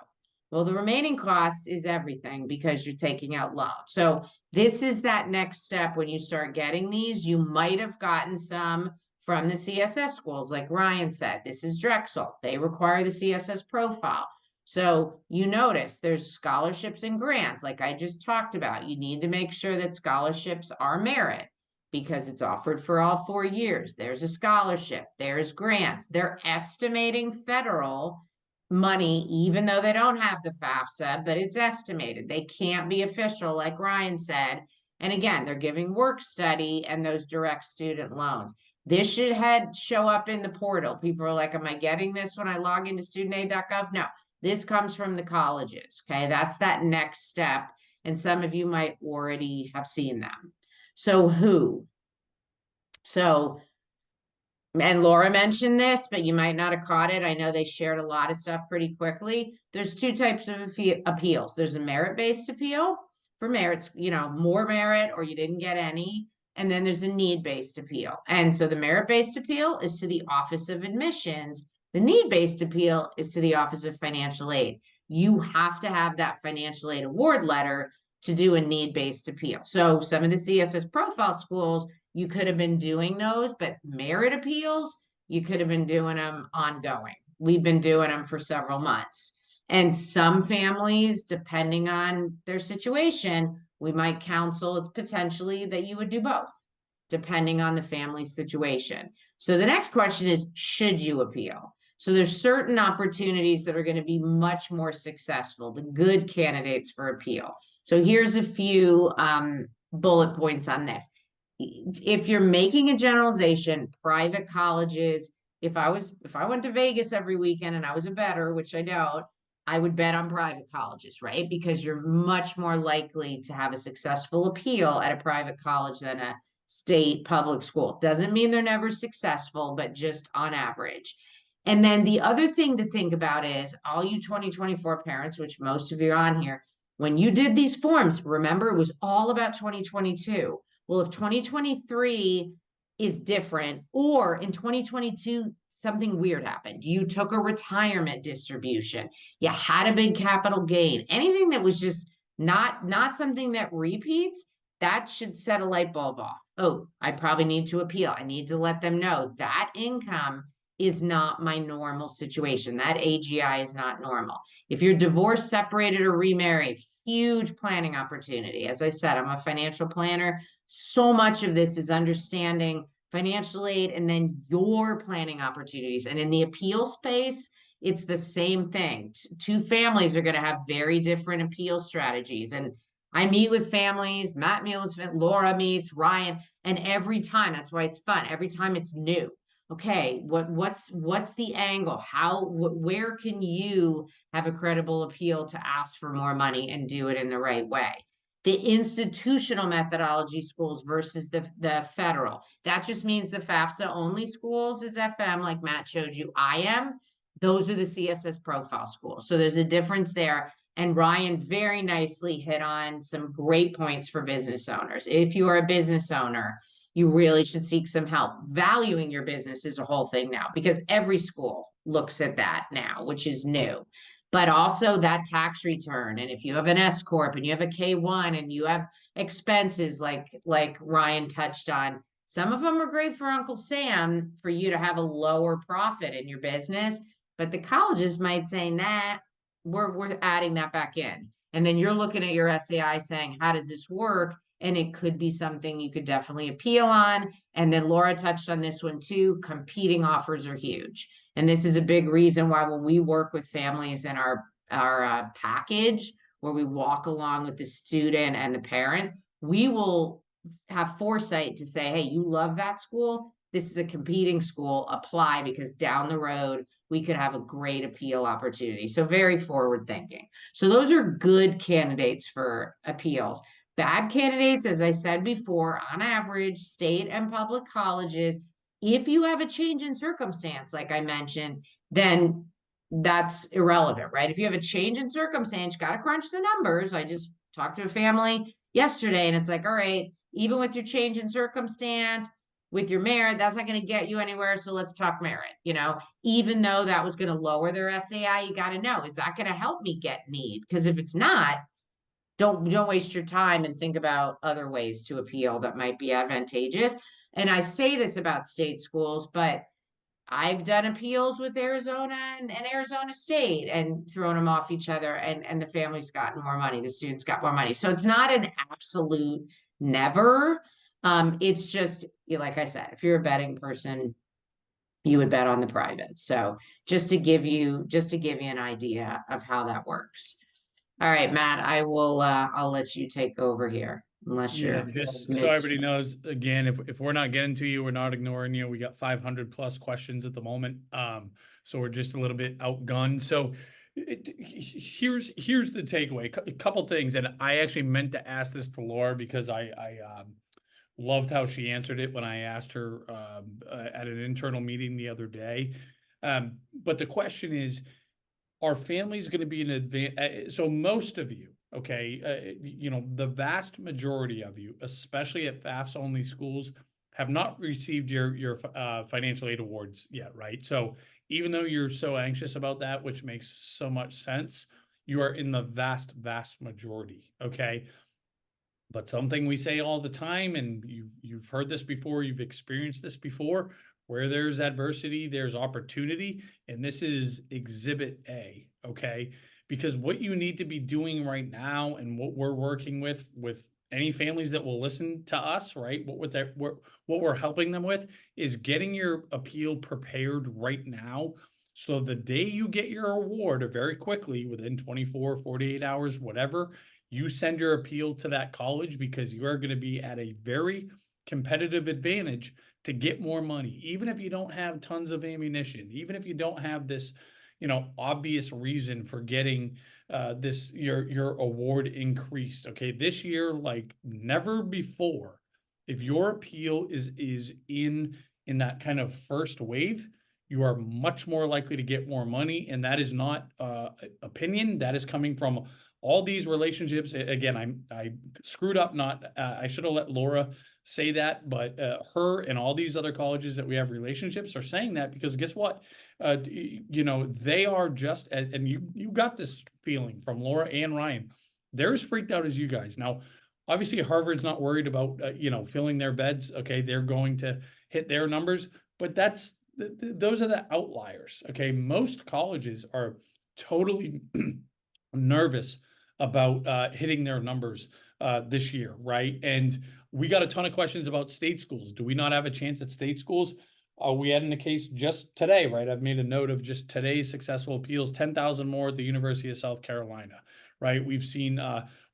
Well, the remaining cost is everything because you're taking out loans. So this is that next step when you start getting these. You might have gotten some from the CSS schools, like Ryan said. This is Drexel. They require the CSS profile. So you notice there's scholarships and grants, like I just talked about. You need to make sure that scholarships are merit because it's offered for all 4 years. There's a scholarship, there's grants. They're estimating federal money, even though they don't have the FAFSA, but it's estimated. They can't be official, like Ryan said. And again, they're giving work study and those direct student loans. This should show up in the portal. People are like, am I getting this when I log into studentaid.gov? No, this comes from the colleges. Okay, that's that next step. And some of you might already have seen them. So who? So, and Laura mentioned this, but you might not have caught it. I know they shared a lot of stuff pretty quickly. There's 2 types of appeals. There's a merit-based appeal for merits, more merit or you didn't get any. And then there's a need-based appeal. And so the merit-based appeal is to the Office of Admissions. The need-based appeal is to the Office of Financial Aid. You have to have that financial aid award letter to do a need-based appeal. So some of the CSS profile schools, you could have been doing those, but merit appeals, you could have been doing them ongoing. We've been doing them for several months. And some families, depending on their situation, we might counsel it's potentially that you would do both, depending on the family's situation. So the next question is, should you appeal? So there's certain opportunities that are going to be much more successful, the good candidates for appeal. So here's a few bullet points on this. If you're making a generalization, private colleges, if I went to Vegas every weekend and I was a bettor, which I don't, I would bet on private colleges, right? Because you're much more likely to have a successful appeal at a private college than a state public school. Doesn't mean they're never successful, but just on average. And then the other thing to think about is all you 2024 parents, which most of you are on here, when you did these forms, remember it was all about 2022. Well, if 2023 is different, or in 2022, something weird happened, you took a retirement distribution, you had a big capital gain, anything that was just not something that repeats, that should set a light bulb off. Oh, I probably need to appeal. I need to let them know that income is not my normal situation. That AGI is not normal. If you're divorced, separated, or remarried, huge planning opportunity. As I said, I'm a financial planner. So much of this is understanding financial aid and then your planning opportunities. And in the appeal space, it's the same thing. Two families are going to have very different appeal strategies. And I meet with families, Matt meets with Laura meets, Ryan, and every time, that's why it's fun. Every time it's new. Okay, what's the angle? Where can you have a credible appeal to ask for more money and do it in the right way? The institutional methodology schools versus the federal. That just means the FAFSA only schools is FM, like Matt showed you. I am. Those are the CSS profile schools. So there's a difference there. And Ryan very nicely hit on some great points for business owners. If you are a business owner, you really should seek some help. Valuing your business is a whole thing now because every school looks at that now, which is new. But also that tax return. And if you have an S Corp and you have a K1 and you have expenses like Ryan touched on, some of them are great for Uncle Sam for you to have a lower profit in your business. But the colleges might say, nah, we're adding that back in. And then you're looking at your SAI saying, how does this work? And it could be something you could definitely appeal on. And then Laura touched on this one too. Competing offers are huge. And this is a big reason why when we work with families in our package, where we walk along with the student and the parent, we will have foresight to say, hey, you love that school. This is a competing school. Apply because down the road, we could have a great appeal opportunity. So very forward thinking. So those are good candidates for appeals. Bad candidates, as I said before, on average, state and public colleges, if you have a change in circumstance, like I mentioned, then that's irrelevant, right? If you have a change in circumstance, you got to crunch the numbers. I just talked to a family yesterday and it's like, all right, even with your change in circumstance, with your merit, that's not going to get you anywhere. So let's talk merit, even though that was going to lower their SAI, you got to know, is that going to help me get need? Because if it's not, don't waste your time and think about other ways to appeal that might be advantageous. And I say this about state schools, but I've done appeals with Arizona and Arizona State and thrown them off each other, and the family's gotten more money, the students got more money. So it's not an absolute never. It's just, like I said, if you're a betting person, you would bet on the private. So just to give you an idea of how that works. All right, Matt, I'll let you take over here unless Yeah, you're just so everybody knows, again, if we're not getting to you, we're not ignoring you. We got 500 plus questions at the moment. So we're just a little bit outgunned. So here's the takeaway. A couple things, and I actually meant to ask this to Laura because I loved how she answered it when I asked her at an internal meeting the other day. But the question is, are families going to be in advance? So most of you, okay, the vast majority of you, especially at FAFSA only schools, have not received your financial aid awards yet, right? So even though you're so anxious about that, which makes so much sense, you are in the vast majority, okay? But something we say all the time, and you've heard this before, you've experienced this before, where there's adversity, there's opportunity, and this is exhibit A, okay? Because what you need to be doing right now and what we're working with any families that will listen to us, right? What we're helping them with is getting your appeal prepared right now. So the day you get your award, or very quickly, within 24, 48 hours, whatever, you send your appeal to that college, because you are going to be at a very competitive advantage to get more money, even if you don't have tons of ammunition, even if you don't have this, obvious reason for getting your award increased. Okay, this year, like never before, if your appeal is in that kind of first wave, you are much more likely to get more money, and that is not opinion. That is coming from all these relationships. Again, I screwed up. I should have let Laura say that, but her and all these other colleges that we have relationships are saying that, because guess what? They are just, and you got this feeling from Laura and Ryan. They're as freaked out as you guys. Now, obviously, Harvard's not worried about filling their beds. Okay, they're going to hit their numbers, but those are the outliers. Okay, most colleges are totally nervous about hitting their numbers this year, right? And we got a ton of questions about state schools. Do we not have a chance at state schools? We had in the case just today, right? I've made a note of just today's successful appeals, 10,000 more at the University of South Carolina, right? We've seen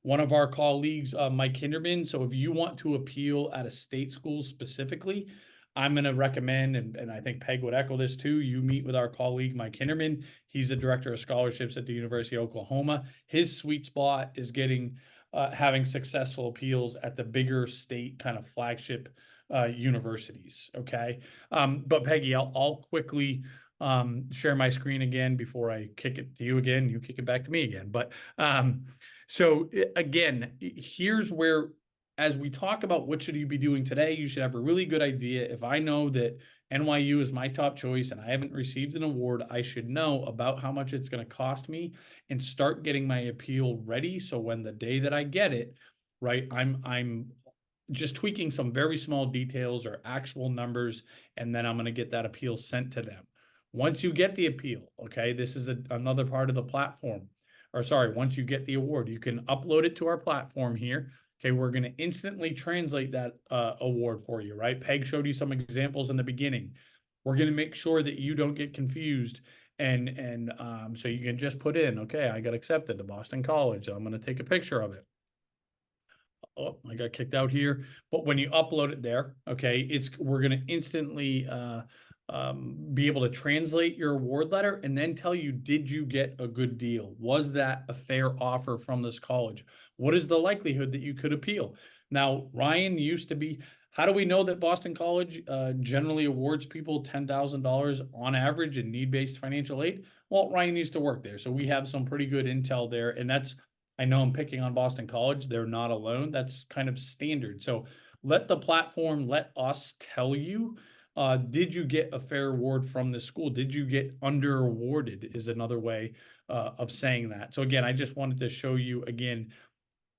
one of our colleagues, Mike Kinderman. So if you want to appeal at a state school specifically, I'm going to recommend, and I think Peg would echo this too, you meet with our colleague, Mike Hinderman. He's the director of scholarships at the University of Oklahoma. His sweet spot is having successful appeals at the bigger state kind of flagship universities. Okay. But Peggy, I'll quickly share my screen again before I kick it to you again. You kick it back to me again. But so again, here's where, as we talk about what should you be doing today, you should have a really good idea. If I know that NYU is my top choice and I haven't received an award, I should know about how much it's going to cost me and start getting my appeal ready. So when the day that I get it, right, I'm just tweaking some very small details or actual numbers, and then I'm going to get that appeal sent to them. Once you get the appeal, okay, this is another part of the platform. Or sorry, once you get the award, you can upload it to our platform here. Okay, we're going to instantly translate that award for you, right? Peg showed you some examples in the beginning. We're going to make sure that you don't get confused, and so you can just put in, okay, I got accepted to Boston College. I'm going to take a picture of it. Oh, I got kicked out here. But when you upload it there, okay, we're going to instantly be able to translate your award letter and then tell you, did you get a good deal? Was that a fair offer from this college? What is the likelihood that you could appeal? Now, Ryan used to be, how do we know that Boston College generally awards people $10,000 on average in need-based financial aid? Well, Ryan used to work there, so we have some pretty good intel there, and I know I'm picking on Boston College. They're not alone. That's kind of standard. So let the platform, let us tell you, did you get a fair award from this school? Did you get under awarded is another way of saying that. So again, I just wanted to show you again,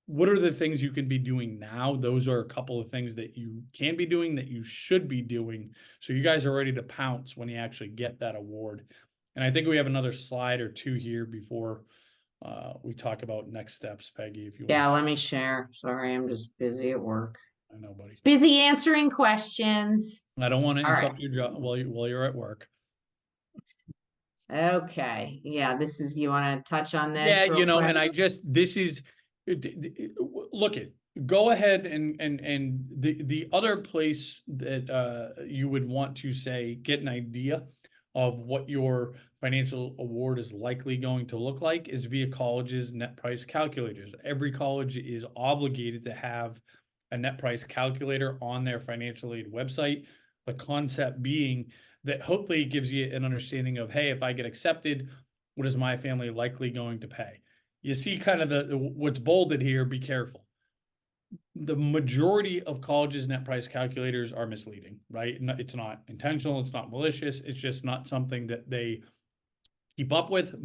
what are the things you can be doing now? Those are a couple of things that you can be doing, that you should be doing, so you guys are ready to pounce when you actually get that award. And I think we have another slide or two here before we talk about next steps. Peggy, if you Yeah, want. let me share. Sorry, I'm just busy at work. I know, buddy. Busy answering questions. I don't want to All right. interrupt your job while you're at work. Okay. Yeah, you want to touch on this Yeah, real quick? and look at, go ahead and the other place that you would want to say, get an idea of what your financial award is likely going to look like is via college's net price calculators. Every college is obligated to have a net price calculator on their financial aid website. The concept being that hopefully it gives you an understanding of, hey, if I get accepted, what is my family likely going to pay? You see kind of what's bolded here, be careful. The majority of colleges' net price calculators are misleading, right? It's not intentional. It's not malicious. It's just not something that they keep up with.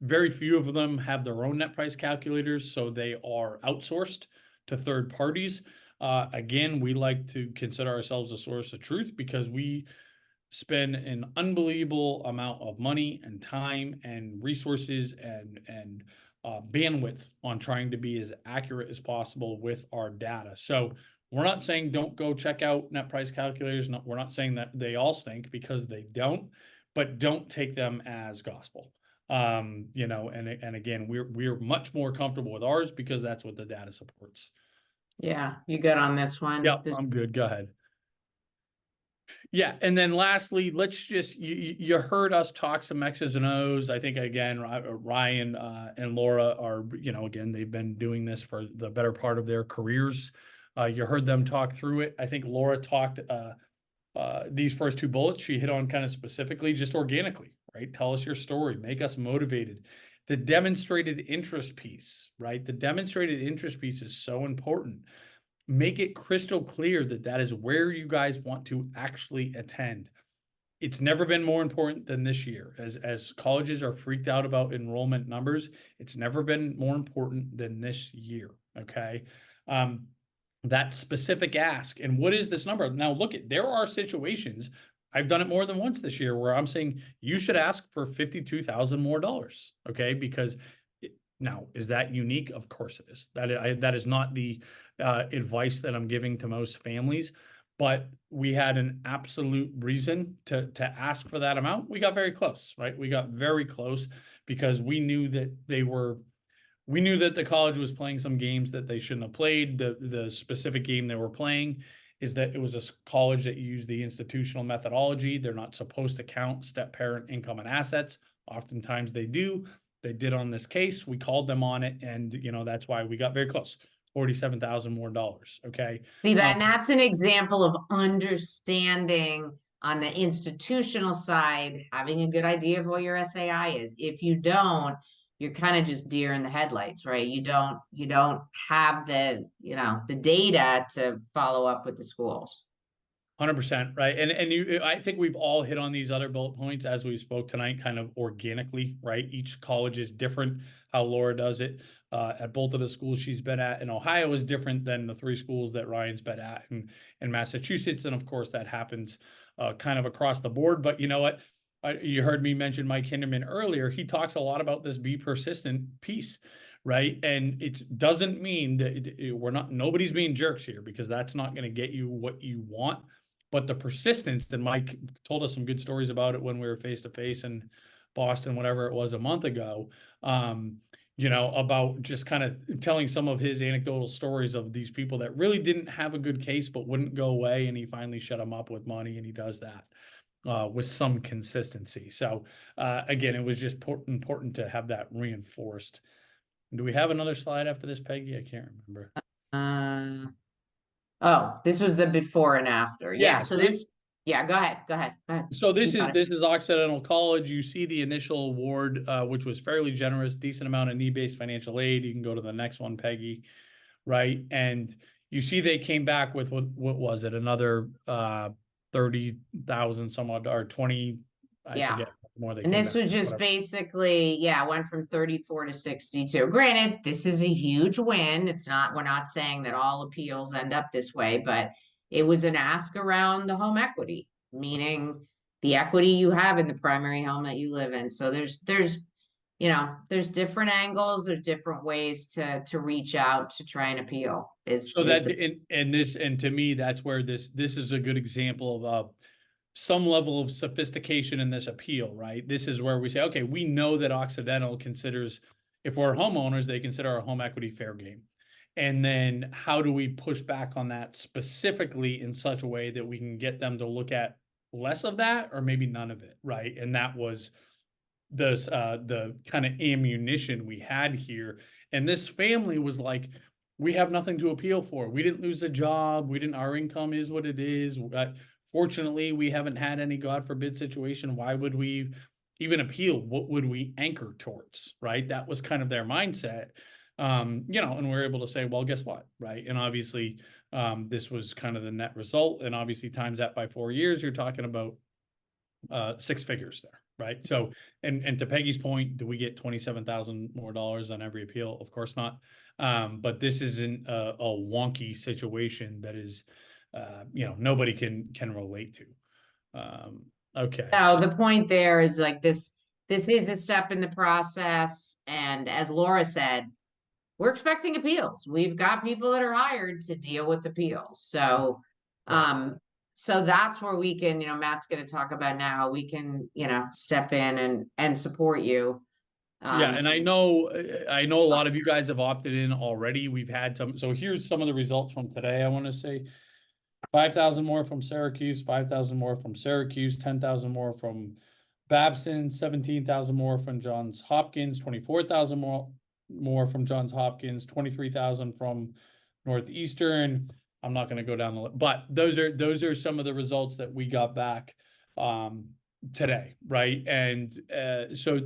Very few of them have their own net price calculators, so they are outsourced to third parties. Again, we like to consider ourselves a source of truth because we spend an unbelievable amount of money and time and resources and bandwidth on trying to be as accurate as possible with our data. So we're not saying don't go check out net price calculators. No, we're not saying that they all stink, because they don't, but don't take them as gospel. You know, and again, we're much more comfortable with ours because that's what the data supports. Yeah, you good on this one? Yeah, This I'm good. Go ahead. Yeah, and then lastly, let's just you heard us talk some X's and O's. I think again, Ryan and Laura are, you know, again, they've been doing this for the better part of their careers. You heard them talk through it. I think Laura talked these first two bullets. She hit on kind of specifically, just organically, right? Tell us your story, make us motivated. The demonstrated interest piece, right? The demonstrated interest piece is so important. Make it crystal clear that that is where you guys want to actually attend. It's never been more important than this year. As colleges are freaked out about enrollment numbers, it's never been more important than this year, okay? That specific ask, and what is this number? Now, look, there are situations, I've done it more than once this year, where I'm saying you should ask for $52,000 more dollars, okay? Because now, is that unique? Of course it is. That is not the advice that I'm giving to most families, but we had an absolute reason to ask for that amount. We got very close, right? We got very close because we knew that we knew that the college was playing some games that they shouldn't have played. The specific game they were playing is that it was a college that used the institutional methodology. They're not supposed to count step parent income and assets. Oftentimes they do. They did on this case. We called them on it, and you know that's why we got very close. $47,000 more dollars. Okay. See that, and that's an example of understanding on the institutional side, having a good idea of what your SAI is. If you don't, you're kind of just deer in the headlights, right? You don't have the, you know, the data to follow up with the schools. 100%, right? And I think we've all hit on these other bullet points as we spoke tonight, kind of organically, right? Each college is different. How Laura does it at both of the schools she's been at in Ohio is different than the 3 schools that Ryan's been at in Massachusetts, and of course that happens kind of across the board. But you know what? You heard me mention Mike Hinderman earlier. He talks a lot about this be persistent piece, right? And it doesn't mean that nobody's being jerks here, because that's not going to get you what you want. But the persistence, and Mike told us some good stories about it when we were face to face in Boston, whatever it was, a month ago, you know, about just kind of telling some of his anecdotal stories of these people that really didn't have a good case, but wouldn't go away. And he finally shut them up with money, and he does that with some consistency. So again, it was just important to have that reinforced. Do we have another slide after this, Peggy? I can't remember. Oh, this was the before and after. Yeah, Yeah. So this, yeah, go ahead. So this You is got it. Occidental College. You see the initial award, which was fairly generous, decent amount of need-based financial aid. You can go to the next one, Peggy, right? And you see they came back with what was it? Another 30,000 some odd, or 20, I Yeah. forget more they And came this back was with, just whatever. basically, yeah, went from 34 to 62. Granted, this is a huge win. We're not saying that all appeals end up this way, but it was an ask around the home equity, meaning the equity you have in the primary home that you live in. So there's, you know, there's different angles, there's different ways to reach out to try and appeal. So that, and to me, that's where this is a good example of some level of sophistication in this appeal, right? This is where we say, okay, we know that Occidental considers, if we're homeowners, they consider our home equity fair game. And then how do we push back on that specifically in such a way that we can get them to look at less of that or maybe none of it, right? And that was the kind of ammunition we had here. And this family was like, we have nothing to appeal for. We didn't lose a job. Our income is what it is. Fortunately, we haven't had any God forbid situation. Why would we even appeal? What would we anchor towards, right? That was kind of their mindset, you know, and we're able to say, well, guess what, right? And obviously, this was kind of the net result. And obviously times that by 4 years, you're talking about 6 figures there, right? So, and to Peggy's point, do we get $27,000 more on every appeal? Of course not. But this isn't a wonky situation that is, nobody can relate to. Okay. No, the point there is like this is a step in the process. And as Laura said, we're expecting appeals. We've got people that are hired to deal with appeals. So, Right. so that's where we can, Matt's going to talk about now. We can, step in and support you. Yeah, and I know a lot of you guys have opted in already. We've had some, so here's some of the results from today. I want to say 5,000 more from Syracuse, 5,000 more from Syracuse, 10,000 more from Babson, 17,000 more from Johns Hopkins, 24,000 more from Johns Hopkins, 23,000 from Northeastern. I'm not going to go down the list, but those are some of the results that we got back today, right? And so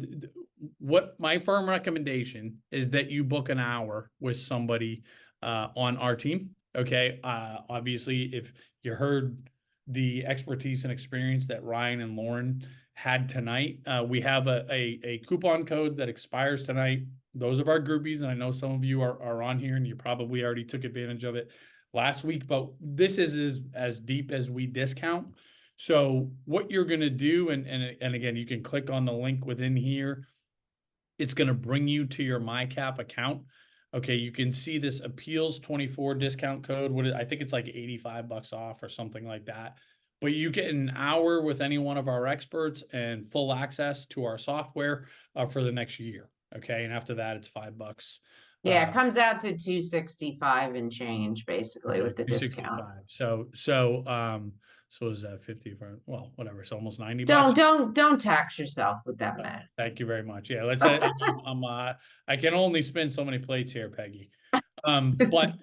what my firm recommendation is that you book an hour with somebody on our team. Okay. Obviously, if you heard the expertise and experience that Ryan and Lauren had tonight, we have a coupon code that expires tonight. Those of our groupies, and I know some of you are on here and you probably already took advantage of it last week, but this is as deep as we discount. So what you're going to do, and again, you can click on the link within here. It's going to bring you to your MyCap account. Okay, you can see this appeals 24 discount code. I think it's like $85 off or something like that. But you get an hour with any one of our experts and full access to our software for the next year. Okay, and after that, it's $5. Yeah, it comes out to 265 and change basically with the discount. So is that 50 for, well, whatever. So almost $90. Don't tax yourself with that, Matt. Thank you very much. Yeah, let's I can only spin so many plates here, Peggy. But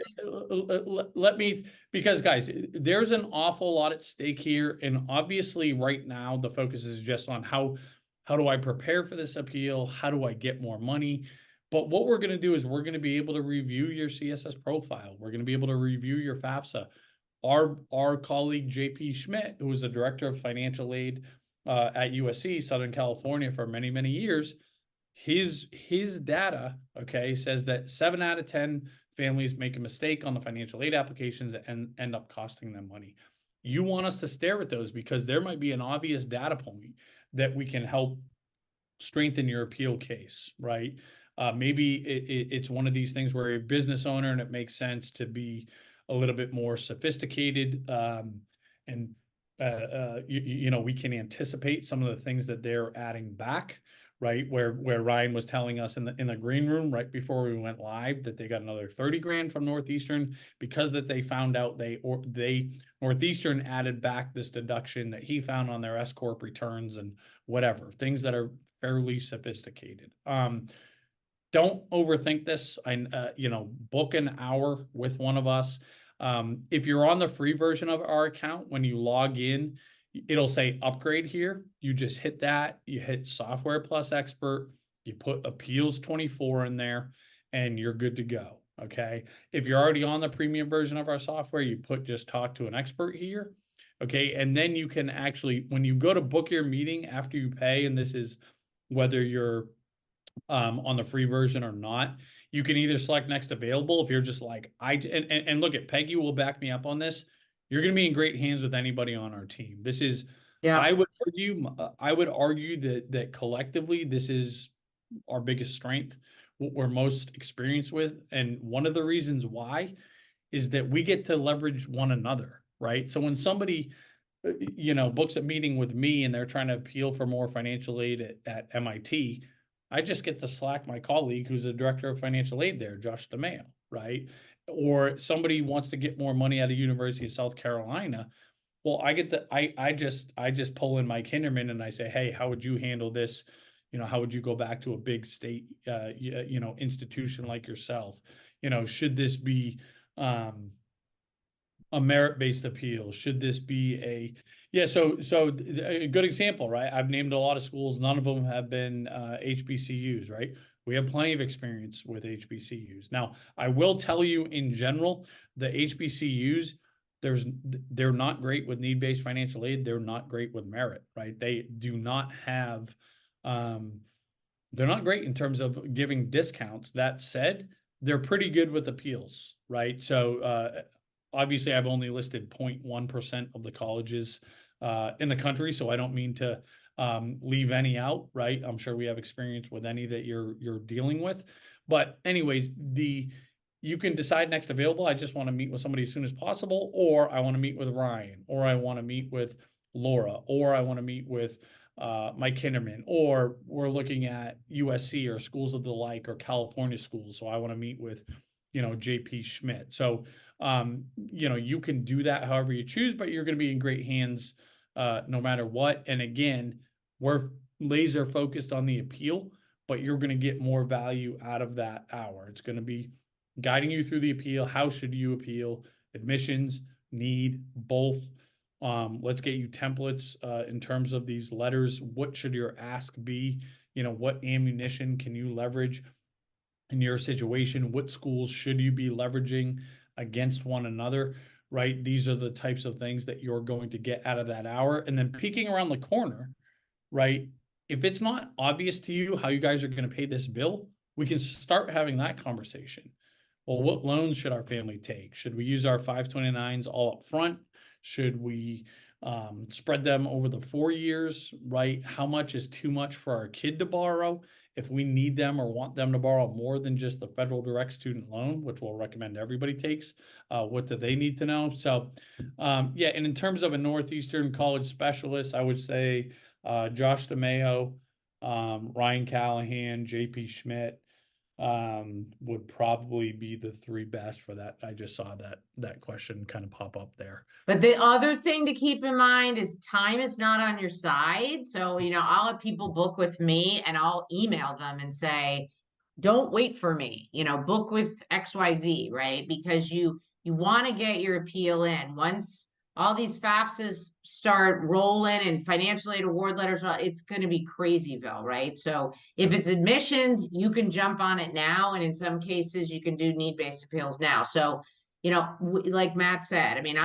let me, because guys, there's an awful lot at stake here. And obviously right now the focus is just on how do I prepare for this appeal? How do I get more money? But what we're going to do is we're going to be able to review your CSS profile. We're going to be able to review your FAFSA. Our colleague, JP Schmidt, who was the director of financial aid at USC, Southern California for many, many years, his data, okay, says that 7 out of 10 families make a mistake on the financial aid applications and end up costing them money. You want us to stare at those because there might be an obvious data point that we can help strengthen your appeal case, right? Maybe it's one of these things where you're a business owner and it makes sense to be a little bit more sophisticated, and we can anticipate some of the things that they're adding back, right? Where Ryan was telling us in the green room right before we went live that they got another 30 grand from Northeastern because that they found out Northeastern added back this deduction that he found on their S Corp returns and whatever, things that are fairly sophisticated. Don't overthink this. Book an hour with one of us. If you're on the free version of our account, when you log in, it'll say upgrade here. You just hit that. You hit software plus expert. You put appeals 24 in there and you're good to go. Okay. If you're already on the premium version of our software, you put just talk to an expert here. Okay. And then you can actually, when you go to book your meeting after you pay, and this is whether you're on the free version or not, you can either select next available. If you're just like, and look at Peggy will back me up on this. You're going to be in great hands with anybody on our team. This is, yeah. I would argue that collectively, this is our biggest strength, what we're most experienced with. And one of the reasons why is that we get to leverage one another, right? So when somebody, books a meeting with me and they're trying to appeal for more financial aid at MIT, I just get to slack my colleague who's the director of financial aid there, Josh DeMayo, right? Or somebody wants to get more money out of University of South Carolina. Well, I just pull in Mike Hinderman and I say, hey, how would you handle this? How would you go back to a big state, institution like yourself? Should this be a merit-based appeal? Should this be so a good example, right? I've named a lot of schools. None of them have been HBCUs, right? We have plenty of experience with HBCUs. Now, I will tell you in general, the HBCUs, they're not great with need-based financial aid. They're not great with merit, right? They do not have, they're not great in terms of giving discounts. That said, they're pretty good with appeals, right? So obviously I've only listed 0.1% of the colleges in the country, so I don't mean to leave any out, right? I'm sure we have experience with any that you're dealing with. But anyways, you can decide next available. I just want to meet with somebody as soon as possible, or I want to meet with Ryan, or I want to meet with Laura, or I want to meet with Mike Kinderman, or we're looking at USC or schools of the like, or California schools. So I want to meet with, JP Schmidt. So, you can do that however you choose, but you're going to be in great hands no matter what. And again, we're laser focused on the appeal, but you're going to get more value out of that hour. It's going to be guiding you through the appeal. How should you appeal? Admissions, need, both. Let's get you templates in terms of these letters. What should your ask be? What ammunition can you leverage in your situation? What schools should you be leveraging against one another, right? These are the types of things that you're going to get out of that hour. And then peeking around the corner, right? If it's not obvious to you how you guys are going to pay this bill, we can start having that conversation. Well, what loans should our family take? Should we use our 529s all up front? Should we spread them over the 4 years, right? How much is too much for our kid to borrow? If we need them or want them to borrow more than just the federal direct student loan, which we'll recommend everybody takes, what do they need to know? So, yeah, and in terms of a Northeastern college specialist, I would say Josh DeMayo, Ryan Callahan, JP Schmidt would probably be the three best for that. I just saw that question kind of pop up there. But the other thing to keep in mind is time is not on your side. So, I'll have people book with me and I'll email them and say, don't wait for me, book with XYZ, right? Because you want to get your appeal in. Once all these FAFSAs start rolling and financial aid award letters, it's going to be crazyville, right? So if it's admissions, you can jump on it now. And in some cases, you can do need-based appeals now. So like Matt said, I mean,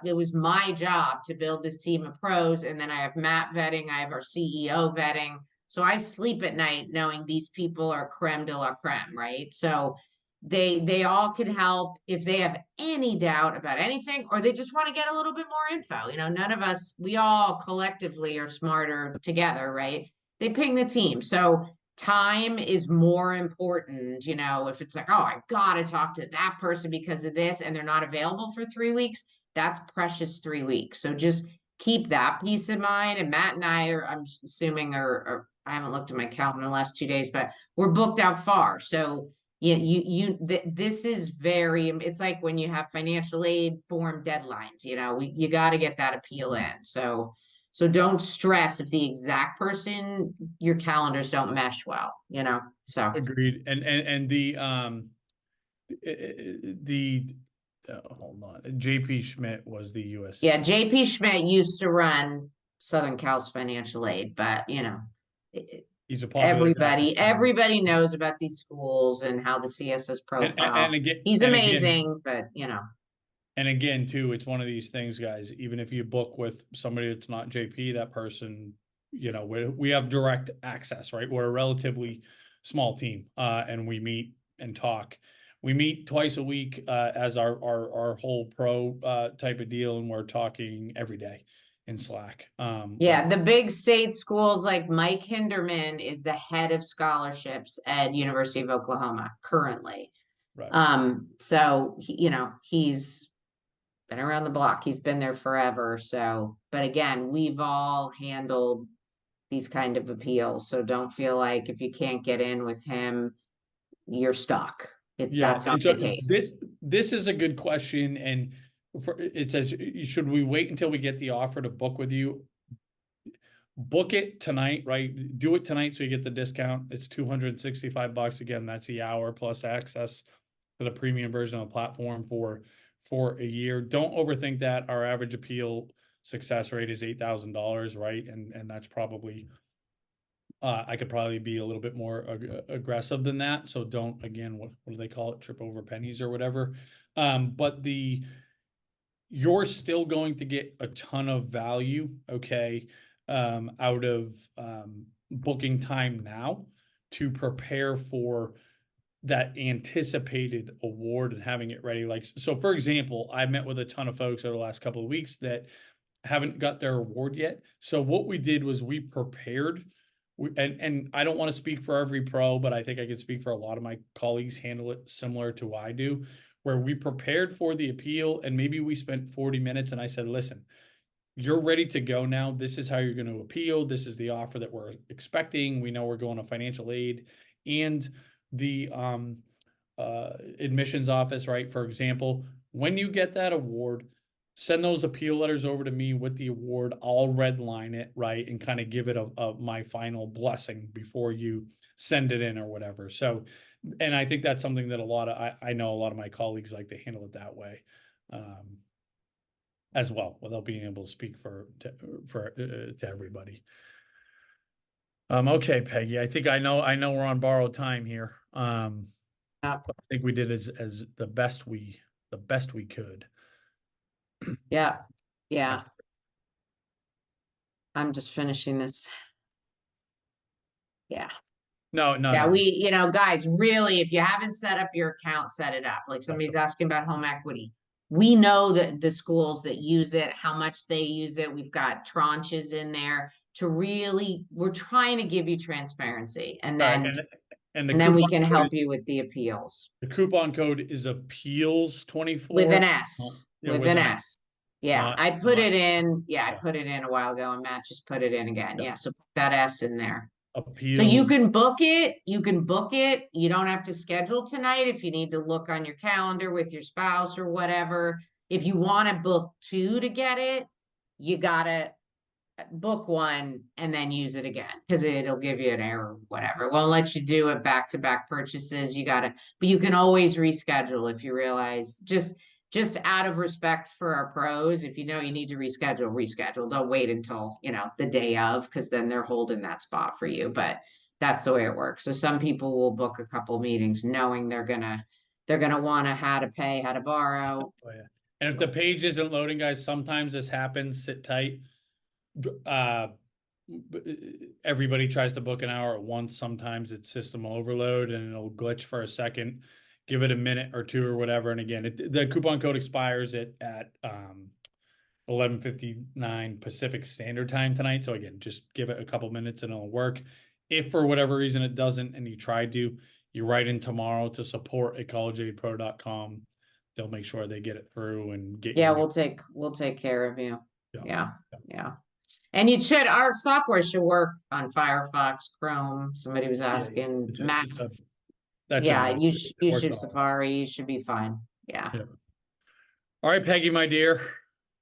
it was my job to build this team of pros, and then I have Matt vetting, I have our CEO vetting. So I sleep at night knowing these people are creme de la creme, right? So they all can help if they have any doubt about anything, or they just want to get a little bit more info. None of us, we all collectively are smarter together, right? They ping the team. So time is more important, if it's like, oh, I gotta talk to that person because of this, and they're not available for 3 weeks, that's precious 3 weeks. So just keep that peace in mind. And Matt and I I'm assuming, or I haven't looked at my calendar in the last 2 days, but we're booked out far. So yeah, this is it's like when you have financial aid form deadlines, you got to get that appeal in. So don't stress if the exact person, your calendars don't mesh well, so. Agreed. And the hold on, JP Schmidt was the USC. Yeah, JP Schmidt used to run Southern Cal's financial aid, but he's a popular guy. everybody knows about these schools and how the CSS profile. And again, he's amazing, but And again, too, it's one of these things, guys. Even if you book with somebody that's not JP, that person, we have direct access, right? We're a relatively small team, and we meet and talk. We meet twice a week as our whole pro type of deal, and we're talking every day in Slack. Yeah, the big state schools, like Mike Hinderman is the head of scholarships at University of Oklahoma currently. Right. So he's been around the block. He's been there forever. So, but again, we've all handled these kind of appeals. So don't feel like if you can't get in with him, you're stuck. That's not the case. This is a good question. And it says, should we wait until we get the offer to book with you? Book it tonight, right? Do it tonight so you get the discount. It's $265. Again, that's the hour plus access to the premium version of the platform for a year. Don't overthink that. Our average appeal success rate is $8,000, right? And that's probably, I could probably be a little bit more aggressive than that. So don't, again, what do they call it? Trip over pennies or whatever. But you're still going to get a ton of value, okay, out of booking time now to prepare for that anticipated award and having it ready. Like, so for example, I met with a ton of folks over the last couple of weeks that haven't got their award yet. So what we did was we prepared, and I don't want to speak for every pro, but I think I can speak for a lot of my colleagues handle it similar to what I do, where we prepared for the appeal and maybe we spent 40 minutes and I said, listen, you're ready to go now. This is how you're going to appeal. This is the offer that we're expecting. We know we're going to financial aid and the admissions office, right? For example, when you get that award, send those appeal letters over to me with the award. I'll redline it, right? And kind of give it my final blessing before you send it in or whatever. So, and I think that's something that I know a lot of my colleagues like to handle it that way. As well, without being able to speak to everybody. Okay, Peggy, I think I know we're on borrowed time here. I think we did as the best we could. Yeah. I'm just finishing this. Yeah. No. Yeah, guys, really, if you haven't set up your account, set it up. Like somebody's asking about home equity. We know that the schools that use it, how much they use it. We've got tranches in there we're trying to give you transparency. And then, and then we can help you with the appeals. The coupon code is appeals 24 with an S. Yeah, with an S. Yeah, I put it in. Yeah, I put it in a while ago and Matt just put it in again. Yeah, so put that S in there. Appeals. So you can book it. You can book it. You don't have to schedule tonight if you need to look on your calendar with your spouse or whatever. If you want to book 2 to get it, you gotta book 1 and then use it again because it'll give you an error, whatever. It won't let you do it back-to-back purchases. But you can always reschedule if you realize just out of respect for our pros, if you know you need to reschedule. Don't wait until, the day of, because then they're holding that spot for you. But that's the way it works. So some people will book a couple meetings knowing they're gonna want to how to pay, how to borrow. Oh, yeah. And if the page isn't loading, guys, sometimes this happens. Sit tight. Everybody tries to book an hour at once. Sometimes it's system overload and it'll glitch for a second. Give it a minute or 2 or whatever. And again, the coupon code expires at 11:59 Pacific Standard Time tonight. So again, just give it a couple minutes and it'll work. If for whatever reason it doesn't and you tried to, you write in tomorrow to support@collegeaidpro.com. They'll make sure they get it through and get. Yeah, we'll take care of you. Yeah. And our software should work on Firefox, Chrome. Somebody was asking. Mac. You should Safari. You should be fine. Yeah. All right, Peggy, my dear.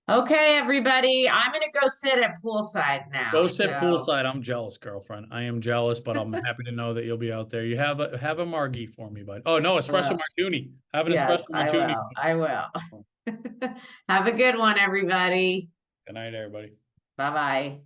Okay, everybody. I'm gonna go sit at poolside now. Go sit poolside. I'm jealous, girlfriend. I am jealous, but I'm happy to know that you'll be out there. You have a margie for me, bud. Oh no, espresso martini. Have an espresso martini. I will. Have a good one, everybody. Good night, everybody. Bye-bye.